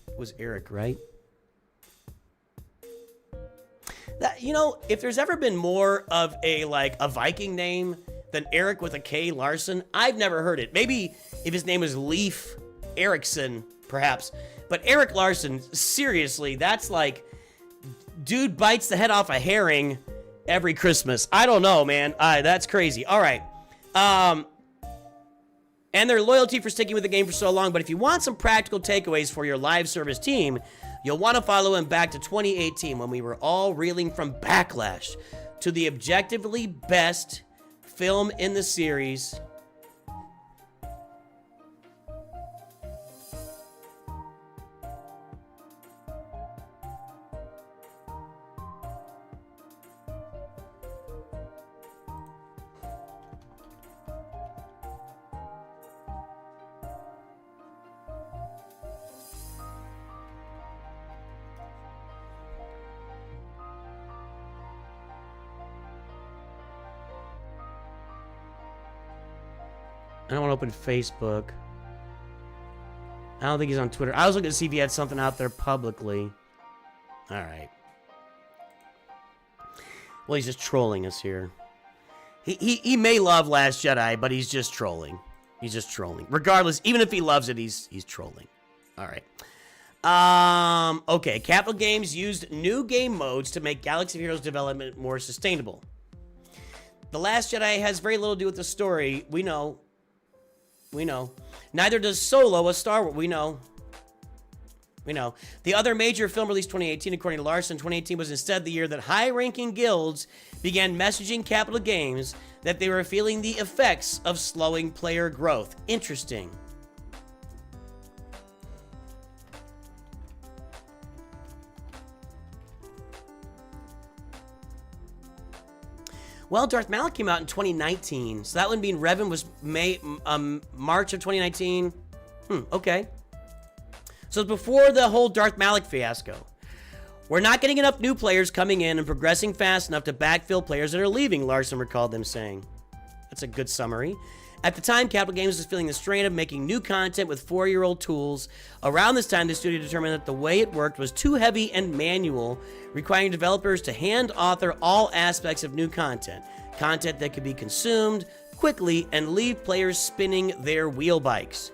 It was Eric, right? That, you know, if there's ever been more of a Viking name than Eric with a K Larson, I've never heard it. Maybe if his name was Leif Erikson, perhaps. But Eric Larson, seriously, that's like... dude bites the head off a herring every Christmas. I don't know, man. That's crazy. All right. And their loyalty for sticking with the game for so long. But if you want some practical takeaways for your live service team, you'll want to follow him back to 2018 when we were all reeling from backlash to the objectively best film in the series. I don't want to open Facebook. I don't think he's on Twitter. I was looking to see if he had something out there publicly. All right. Well, he's just trolling us here. He may love Last Jedi, but he's just trolling. He's just trolling. Regardless, even if he loves it, he's trolling. All right. Okay. Capital Games used new game modes to make Galaxy of Heroes development more sustainable. The Last Jedi has very little to do with the story. We know. We know. Neither does Solo, a Star Wars. We know. We know. The other major film released 2018, according to Larson, 2018 was instead the year that high-ranking guilds began messaging Capital Games that they were feeling the effects of slowing player growth. Interesting. Well, Darth Malak came out in 2019, so that one being Revan was March of 2019. Okay. So before the whole Darth Malak fiasco. We're not getting enough new players coming in and progressing fast enough to backfill players that are leaving, Larson recalled them saying. That's a good summary. At the time, Capital Games was feeling the strain of making new content with 4-year-old tools. Around this time, the studio determined that the way it worked was too heavy and manual, requiring developers to hand-author all aspects of new content. Content that could be consumed quickly and leave players spinning their wheel bikes.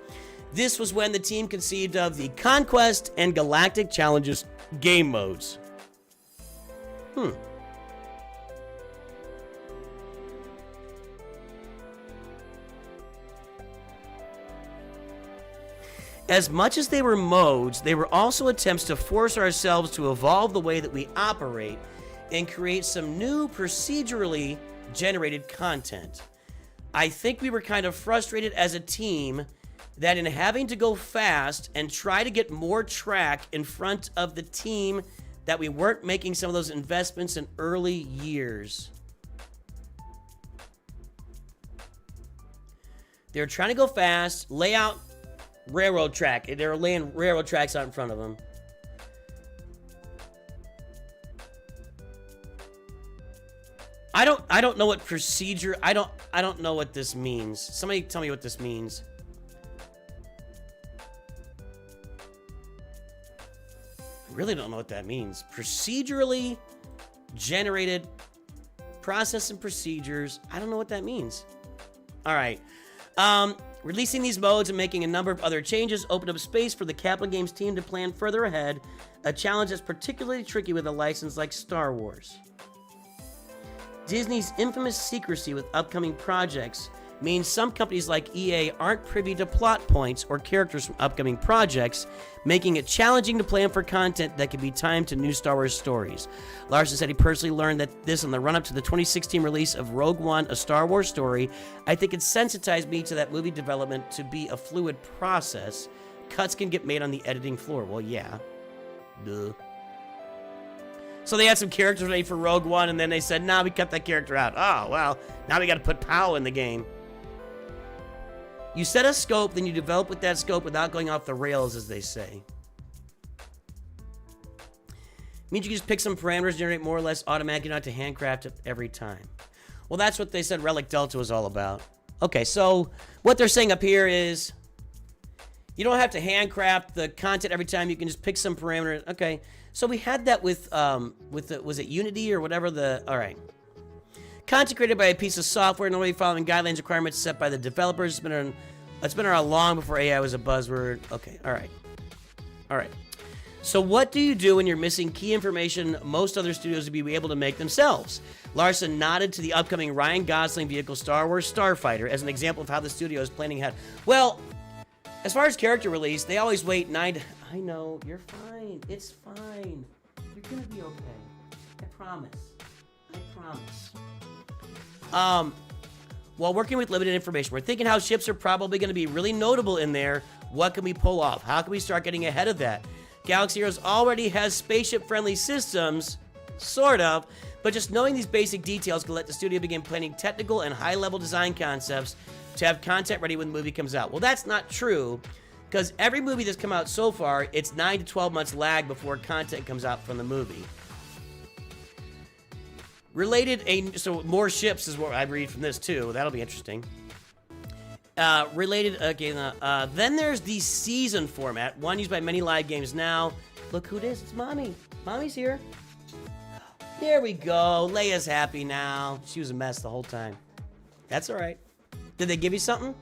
This was when the team conceived of the Conquest and Galactic Challenges game modes. As much as they were modes, they were also attempts to force ourselves to evolve the way that we operate and create some new procedurally generated content. I think we were kind of frustrated as a team that in having to go fast and try to get more track in front of the team that we weren't making some of those investments in early years. They were trying to go fast, lay out railroad track. They were laying railroad tracks out in front of them. I don't know what procedure. I don't know what this means. Somebody tell me what this means. I really don't know what that means. Procedurally generated process and procedures. I don't know what that means. All right. Releasing these modes and making a number of other changes opened up space for the Capital Games team to plan further ahead, a challenge that's particularly tricky with a license like Star Wars. Disney's infamous secrecy with upcoming projects means some companies like EA aren't privy to plot points or characters from upcoming projects, making it challenging to plan for content that can be timed to new Star Wars stories. Larson said he personally learned that this in the run-up to the 2016 release of Rogue One, a Star Wars story. I think it sensitized me to that movie development to be a fluid process. Cuts can get made on the editing floor. Well, yeah. Duh. So they had some characters ready for Rogue One, and then they said, nah, we cut that character out. Oh, well, now we got to put POW in the game. You set a scope, then you develop with that scope without going off the rails, as they say. Means you can just pick some parameters, generate more or less automatically, not to handcraft it every time. Well, that's what they said Relic Delta was all about. Okay, so what they're saying up here is you don't have to handcraft the content every time. You can just pick some parameters. Okay, so we had that with the, was it Unity or whatever the, all right. Content created by a piece of software, normally following guidelines requirements set by the developers. It's been around long before AI was a buzzword. Okay, all right. All right. So what do you do when you're missing key information most other studios would be able to make themselves? Larson nodded to the upcoming Ryan Gosling vehicle Star Wars Starfighter as an example of how the studio is planning ahead. Well, as far as character release, they always wait 9 to... I know, you're fine. It's fine. You're gonna be okay. I promise. I promise. While working with limited information, we're thinking how ships are probably going to be really notable in there. What can we pull off? How can we start getting ahead of that? Galaxy Heroes already has spaceship-friendly systems, sort of, but just knowing these basic details can let the studio begin planning technical and high-level design concepts to have content ready when the movie comes out. Well, that's not true, because every movie that's come out so far, it's 9 to 12 months lag before content comes out from the movie. Related, so more ships is what I read from this too. That'll be interesting. Then there's the season format, one used by many live games now. Look who it is. It's Mommy. Mommy's here. There we go. Leia's happy now. She was a mess the whole time. That's all right. Did they give you something?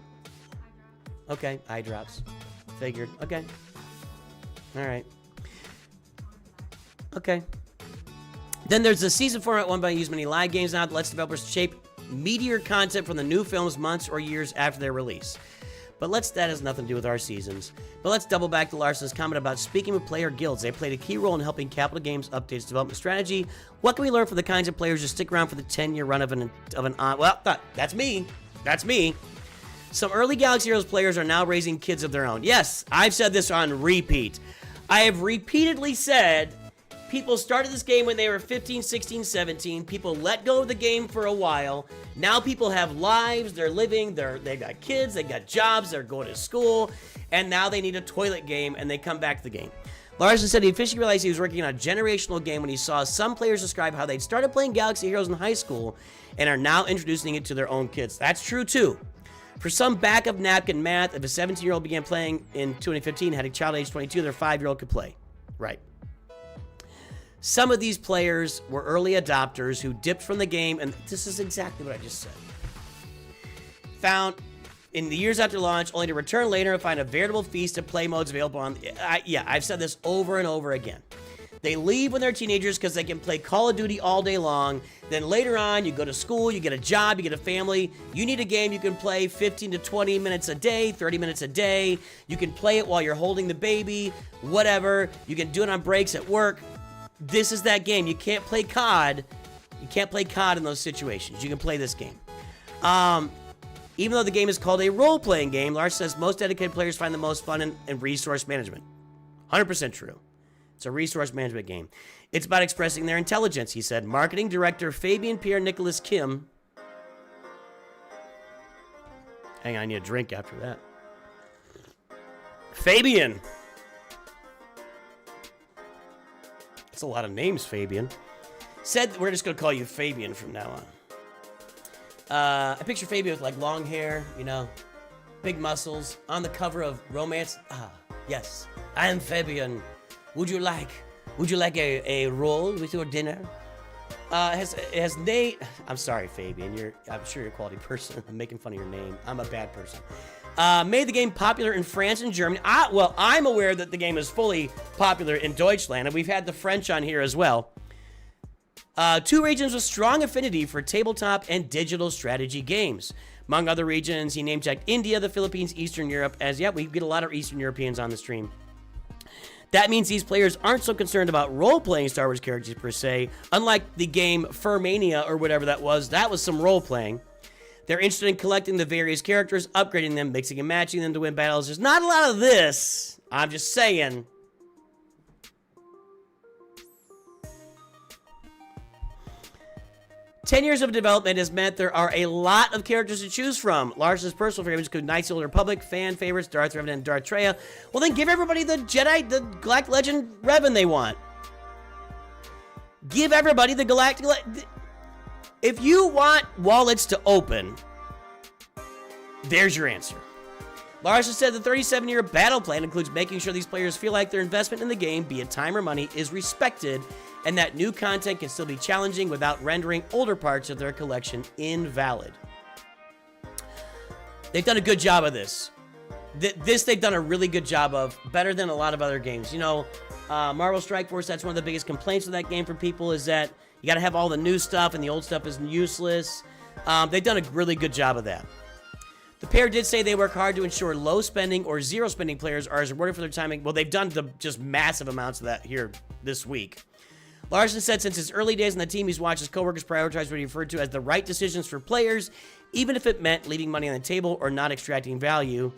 Okay, eye drops. Figured. Okay. All right. Okay. Then there's the season format, one by used many live games now that lets developers shape meatier content from the new films months or years after their release. But that has nothing to do with our seasons. But let's double back to Larson's comment about speaking with player guilds. They played a key role in helping Capital Games update its development strategy. What can we learn from the kinds of players who stick around for the 10-year run of an well, that's me. That's me. Some early Galaxy Heroes players are now raising kids of their own. Yes, I've said this on repeat. I have repeatedly said people started this game when they were 15, 16, 17. People let go of the game for a while. Now people have lives, they're living, they got kids, they got jobs, they're going to school, and now they need a toilet game, and they come back to the game. Larson said he officially realized he was working on a generational game when he saw some players describe how they'd started playing Galaxy Heroes in high school and are now introducing it to their own kids. That's true, too. For some back-of-napkin math, if a 17-year-old began playing in 2015, had a child age 22, their 5-year-old could play. Right. Some of these players were early adopters who dipped from the game, and this is exactly what I just said. Found in the years after launch, only to return later and find a veritable feast of play modes available on... I've said this over and over again. They leave when they're teenagers because they can play Call of Duty all day long. Then later on, you go to school, you get a job, you get a family. You need a game you can play 15 to 20 minutes a day, 30 minutes a day. You can play it while you're holding the baby, whatever. You can do it on breaks at work. This is that game. You can't play COD. You can't play COD in those situations. You can play this game. Even though the game is called a role-playing game, Lars says most dedicated players find the most fun in resource management. 100% true. It's a resource management game. It's about expressing their intelligence, he said. Marketing director Fabian Pierre Nicholas Kim. Hang on, I need a drink after that. Fabian. That's a lot of names, Fabian. Said we're just going to call you Fabian from now on. I picture Fabian with like long hair, you know, big muscles, on the cover of Romance. Ah, yes, I am Fabian. Would you like a roll with your dinner? Has Nate? I'm sorry, Fabian. I'm sure you're a quality person. I'm making fun of your name. I'm a bad person. Made the game popular in France and Germany. Well, I'm aware that the game is fully popular in Deutschland, and we've had the French on here as well. Two regions with strong affinity for tabletop and digital strategy games. Among other regions, he name-checked India, the Philippines, Eastern Europe, as, yeah, we get a lot of Eastern Europeans on the stream. That means these players aren't so concerned about role-playing Star Wars characters per se, unlike the game Furmania or whatever that was some role-playing. They're interested in collecting the various characters, upgrading them, mixing and matching them to win battles. There's not a lot of this. I'm just saying. Ten years of development has meant there are a lot of characters to choose from. Lars's personal favorites include Knights of the Old Republic, fan favorites, Darth Revan, and Darth Traya. Well, then give everybody the Jedi, the Galactic Legend Revan they want. Give everybody the Galactic... If you want wallets to open, there's your answer. Larson said the 37-year battle plan includes making sure these players feel like their investment in the game, be it time or money, is respected, and that new content can still be challenging without rendering older parts of their collection invalid. They've done a good job of this. This they've done a really good job of, better than a lot of other games. You know, Marvel Strike Force, that's one of the biggest complaints of that game for people, is that you gotta have all the new stuff and the old stuff is useless. They've done a really good job of that. The pair did say they work hard to ensure low spending or zero spending players are as rewarded for their timing. Well, they've done just massive amounts of that here this week. Larson said since his early days on the team, he's watched his coworkers prioritize what he referred to as the right decisions for players, even if it meant leaving money on the table or not extracting value.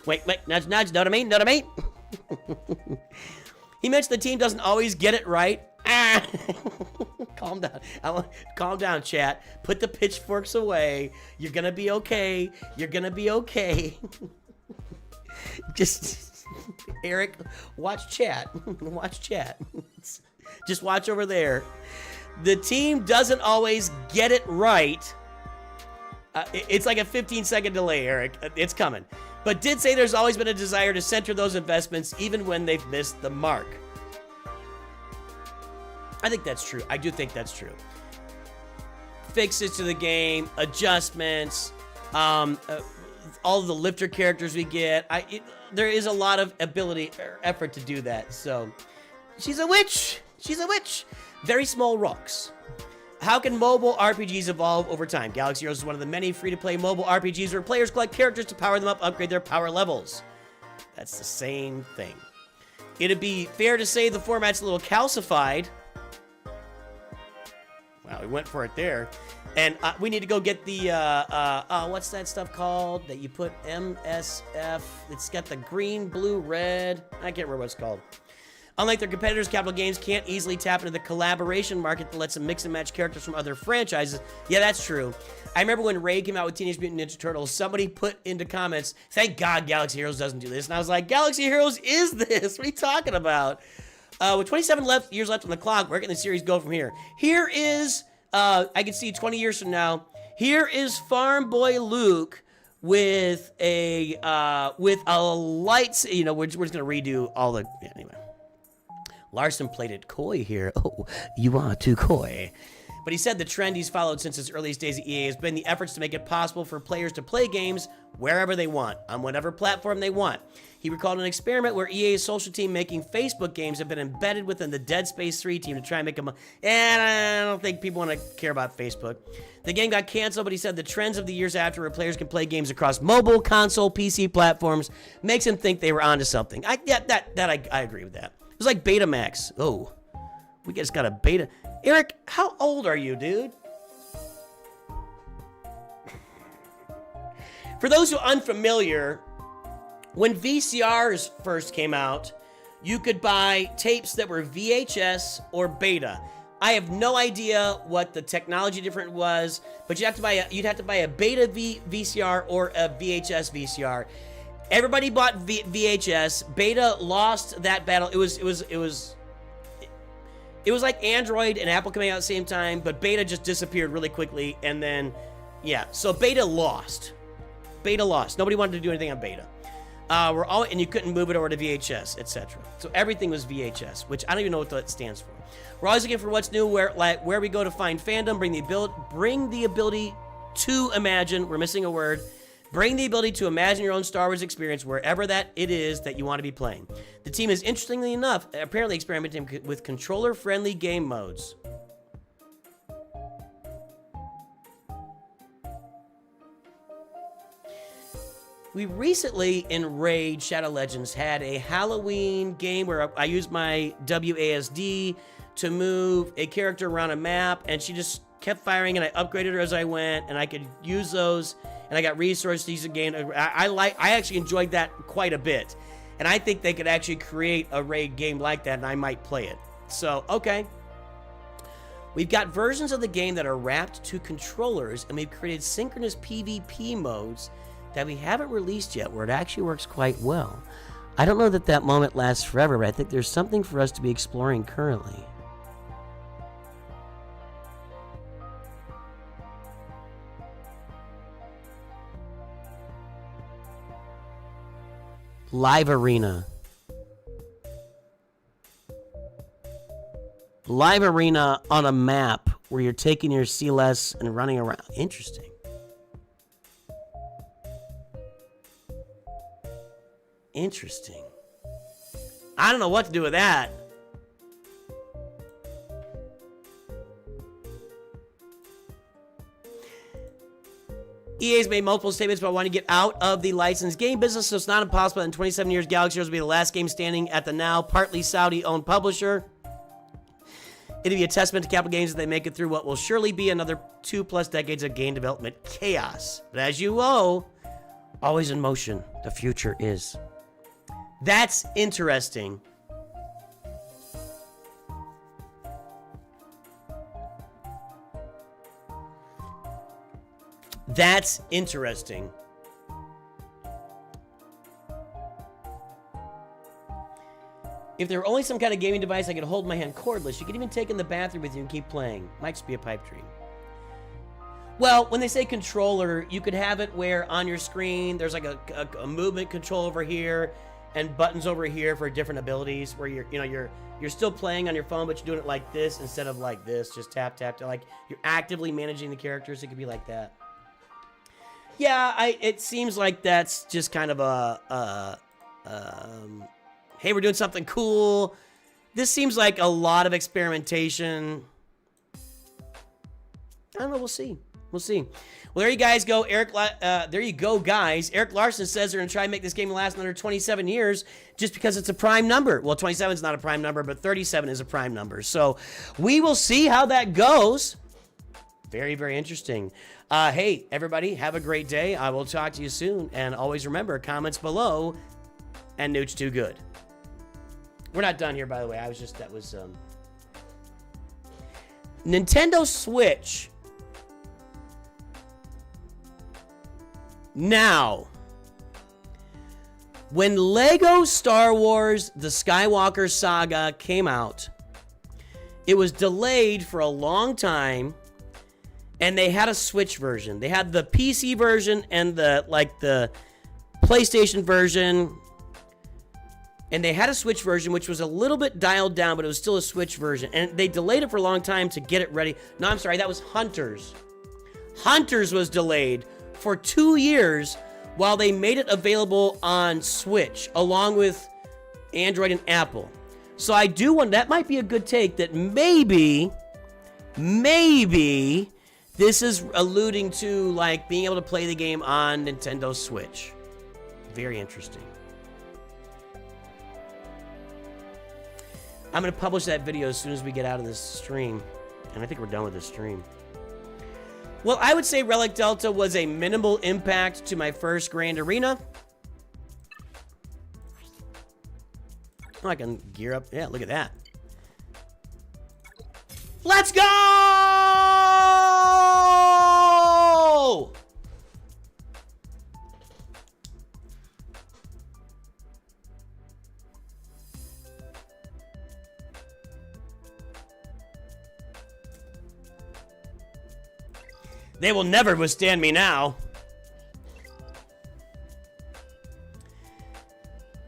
Wait, nudge, nudge, know what I mean? Know what I mean? He mentioned the team doesn't always get it right. Calm down. Calm down, chat. Put the pitchforks away. You're gonna be okay. You're gonna be okay. Just, Eric, watch chat. Watch chat. Just watch over there. The team doesn't always get it right. It's like a 15-second delay, Eric. It's coming. But did say there's always been a desire to center those investments even when they've missed the mark. I think that's true. I do think that's true. Fixes to the game, adjustments, all the lifter characters we get. There is a lot of ability or effort to do that. So, she's a witch. She's a witch. Very small rocks. How can mobile RPGs evolve over time? Galaxy Heroes is one of the many free-to-play mobile RPGs where players collect characters to power them up, upgrade their power levels. That's the same thing. It'd be fair to say the format's a little calcified. Wow, we went for it there. And we need to go get the, what's that stuff called? That you put MSF. It's got the green, blue, red. I can't remember what it's called. Unlike their competitors, Capital Games can't easily tap into the collaboration market that lets them mix and match characters from other franchises. Yeah, that's true. I remember when Ray came out with Teenage Mutant Ninja Turtles, somebody put into comments, thank God Galaxy Heroes doesn't do this. And I was like, Galaxy Heroes is this. What are you talking about? With 27 years left on the clock, where can the series go from here? Here is, I can see 20 years from now, here is Farm Boy Luke with a lights, you know, we're just going to redo all the, yeah, anyway. Larson played it coy here. Oh, you are too coy. But he said the trend he's followed since his earliest days at EA has been the efforts to make it possible for players to play games wherever they want, on whatever platform they want. He recalled an experiment where EA's social team making Facebook games have been embedded within the Dead Space 3 team to try and make them... And I don't think people want to care about Facebook. The game got canceled, but he said the trends of the years after where players can play games across mobile, console, PC platforms makes him think they were onto something. I agree with that. It was like Betamax. Oh, we just got a beta. Eric, how old are you, dude? For those who are unfamiliar, when VCRs first came out, you could buy tapes that were VHS or beta. I have no idea what the technology difference was, but you'd have to buy a beta VCR or a VHS VCR. Everybody bought VHS. Beta lost that battle. It was like Android and Apple coming out at the same time, but Beta just disappeared really quickly, and then, yeah. So Beta lost. Beta lost. Nobody wanted to do anything on Beta. And you couldn't move it over to VHS, etc. So everything was VHS, which I don't even know what that stands for. We're always looking for what's new, where we go to find fandom, bring the ability to imagine. We're missing a word. Bring the ability to imagine your own Star Wars experience wherever that it is that you want to be playing. The team is, interestingly enough, apparently experimenting with controller-friendly game modes. We recently, in Raid Shadow Legends, had a Halloween game where I used my WASD to move a character around a map, and she just kept firing, and I upgraded her as I went, and I could use those, and I got resources to use again. I actually enjoyed that quite a bit, and I think they could actually create a raid game like that, and I might play it. So, okay. We've got versions of the game that are wrapped to controllers, and we've created synchronous PvP modes that we haven't released yet, where it actually works quite well. I don't know that that moment lasts forever, but I think there's something for us to be exploring currently. Live Arena. Live Arena on a map where you're taking your CLS and running around. Interesting. Interesting. I don't know what to do with that. EA's made multiple statements about wanting to get out of the licensed game business, so it's not impossible that in 27 years, Galaxy Heroes will be the last game standing at the now partly Saudi-owned publisher. It'll be a testament to Capital Games that they make it through what will surely be another 2+ decades of game development chaos. But as you know, always in motion, the future is. That's interesting. That's interesting. If there were only some kind of gaming device I could hold in my hand cordless, you could even take in the bathroom with you and keep playing. Might just be a pipe dream. Well, when they say controller, you could have it where on your screen there's like a movement control over here and buttons over here for different abilities where you're still playing on your phone, but you're doing it like this instead of like this, just tap tap tap. Like you're actively managing the characters. It could be like that. Yeah, it seems like that's just kind of hey, we're doing something cool. This seems like a lot of experimentation. I don't know. We'll see. We'll see. Well, there you guys go. There you go, guys. Eric Larson says they're going to try and make this game last another 27 years just because it's a prime number. Well, 27 is not a prime number, but 37 is a prime number. So we will see how that goes. Very, very interesting. Hey, everybody, have a great day. I will talk to you soon. And always remember, comments below and Nooch2Gud. We're not done here, by the way. That was Nintendo Switch. Now, when Lego Star Wars The Skywalker Saga came out, it was delayed for a long time, and they had a Switch version. They had the PC version and the PlayStation version, and they had a Switch version, which was a little bit dialed down, but it was still a Switch version, and they delayed it for a long time to get it ready. No, I'm sorry, that was Hunters. Hunters was delayed for 2 years while they made it available on Switch, along with Android and Apple. So I do want, that might be a good take, that maybe this is alluding to like being able to play the game on Nintendo Switch. Very interesting. I'm going to publish that video as soon as we get out of this stream. And I think we're done with this stream. Well, I would say Relic Delta was a minimal impact to my first Grand Arena. Oh, I can gear up. Yeah, look at that. Let's go! They will never withstand me now.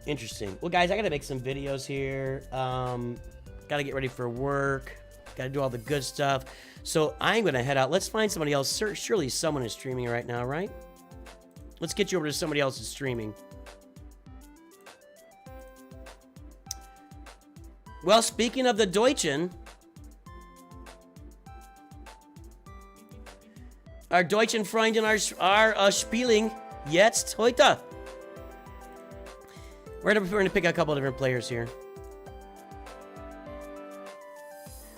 Interesting. Well, guys, I gotta make some videos here. Gotta get ready for work. Gotta do all the good stuff. So I'm gonna head out. Let's find somebody else. Surely someone is streaming right now, right? Let's get you over to somebody else's streaming. Well, speaking of the Deutschen, our deutschen Freundin are spielen jetzt heute. We're gonna pick a couple of different players here.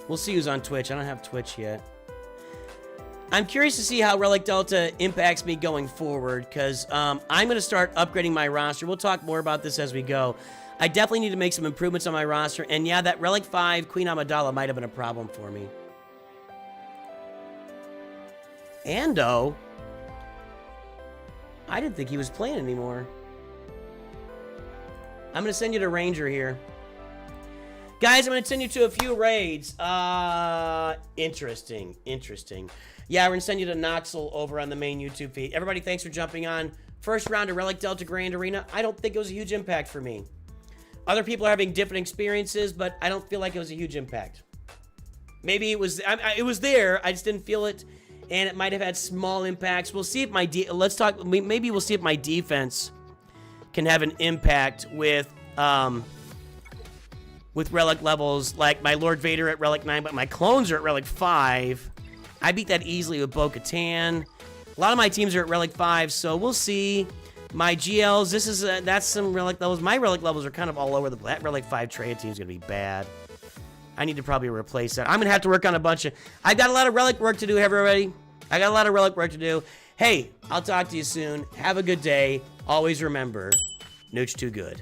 We'll see who's on Twitch. I don't have Twitch yet. I'm curious to see how Relic Delta impacts me going forward, because I'm going to start upgrading my roster. We'll talk more about this as we go. I definitely need to make some improvements on my roster, and yeah, that Relic 5 Queen Amidala might have been a problem for me. Ando? I didn't think he was playing anymore. I'm going to send you to Ranger here. Guys, I'm going to send you to a few raids. Interesting. Yeah, we're going to send you to Noxel over on the main YouTube feed. Everybody, thanks for jumping on. First round of Relic Delta Grand Arena. I don't think it was a huge impact for me. Other people are having different experiences, but I don't feel like it was a huge impact. Maybe it was there. I just didn't feel it. And it might have had small impacts. We'll see if maybe we'll see if my defense can have an impact with relic levels, like my Lord Vader at Relic 9, but my clones are at Relic 5. I beat that easily with Bo-Katan. A lot of my teams are at Relic 5, so we'll see. My GLs, that's some Relic levels. My Relic levels are kind of all over the place. That Relic 5 Treya team's going to be bad. I need to probably replace that. I'm going to have to work on a bunch of... I've got a lot of Relic work to do, everybody. I got a lot of Relic work to do. Hey, I'll talk to you soon. Have a good day. Always remember, Nooch2Gud.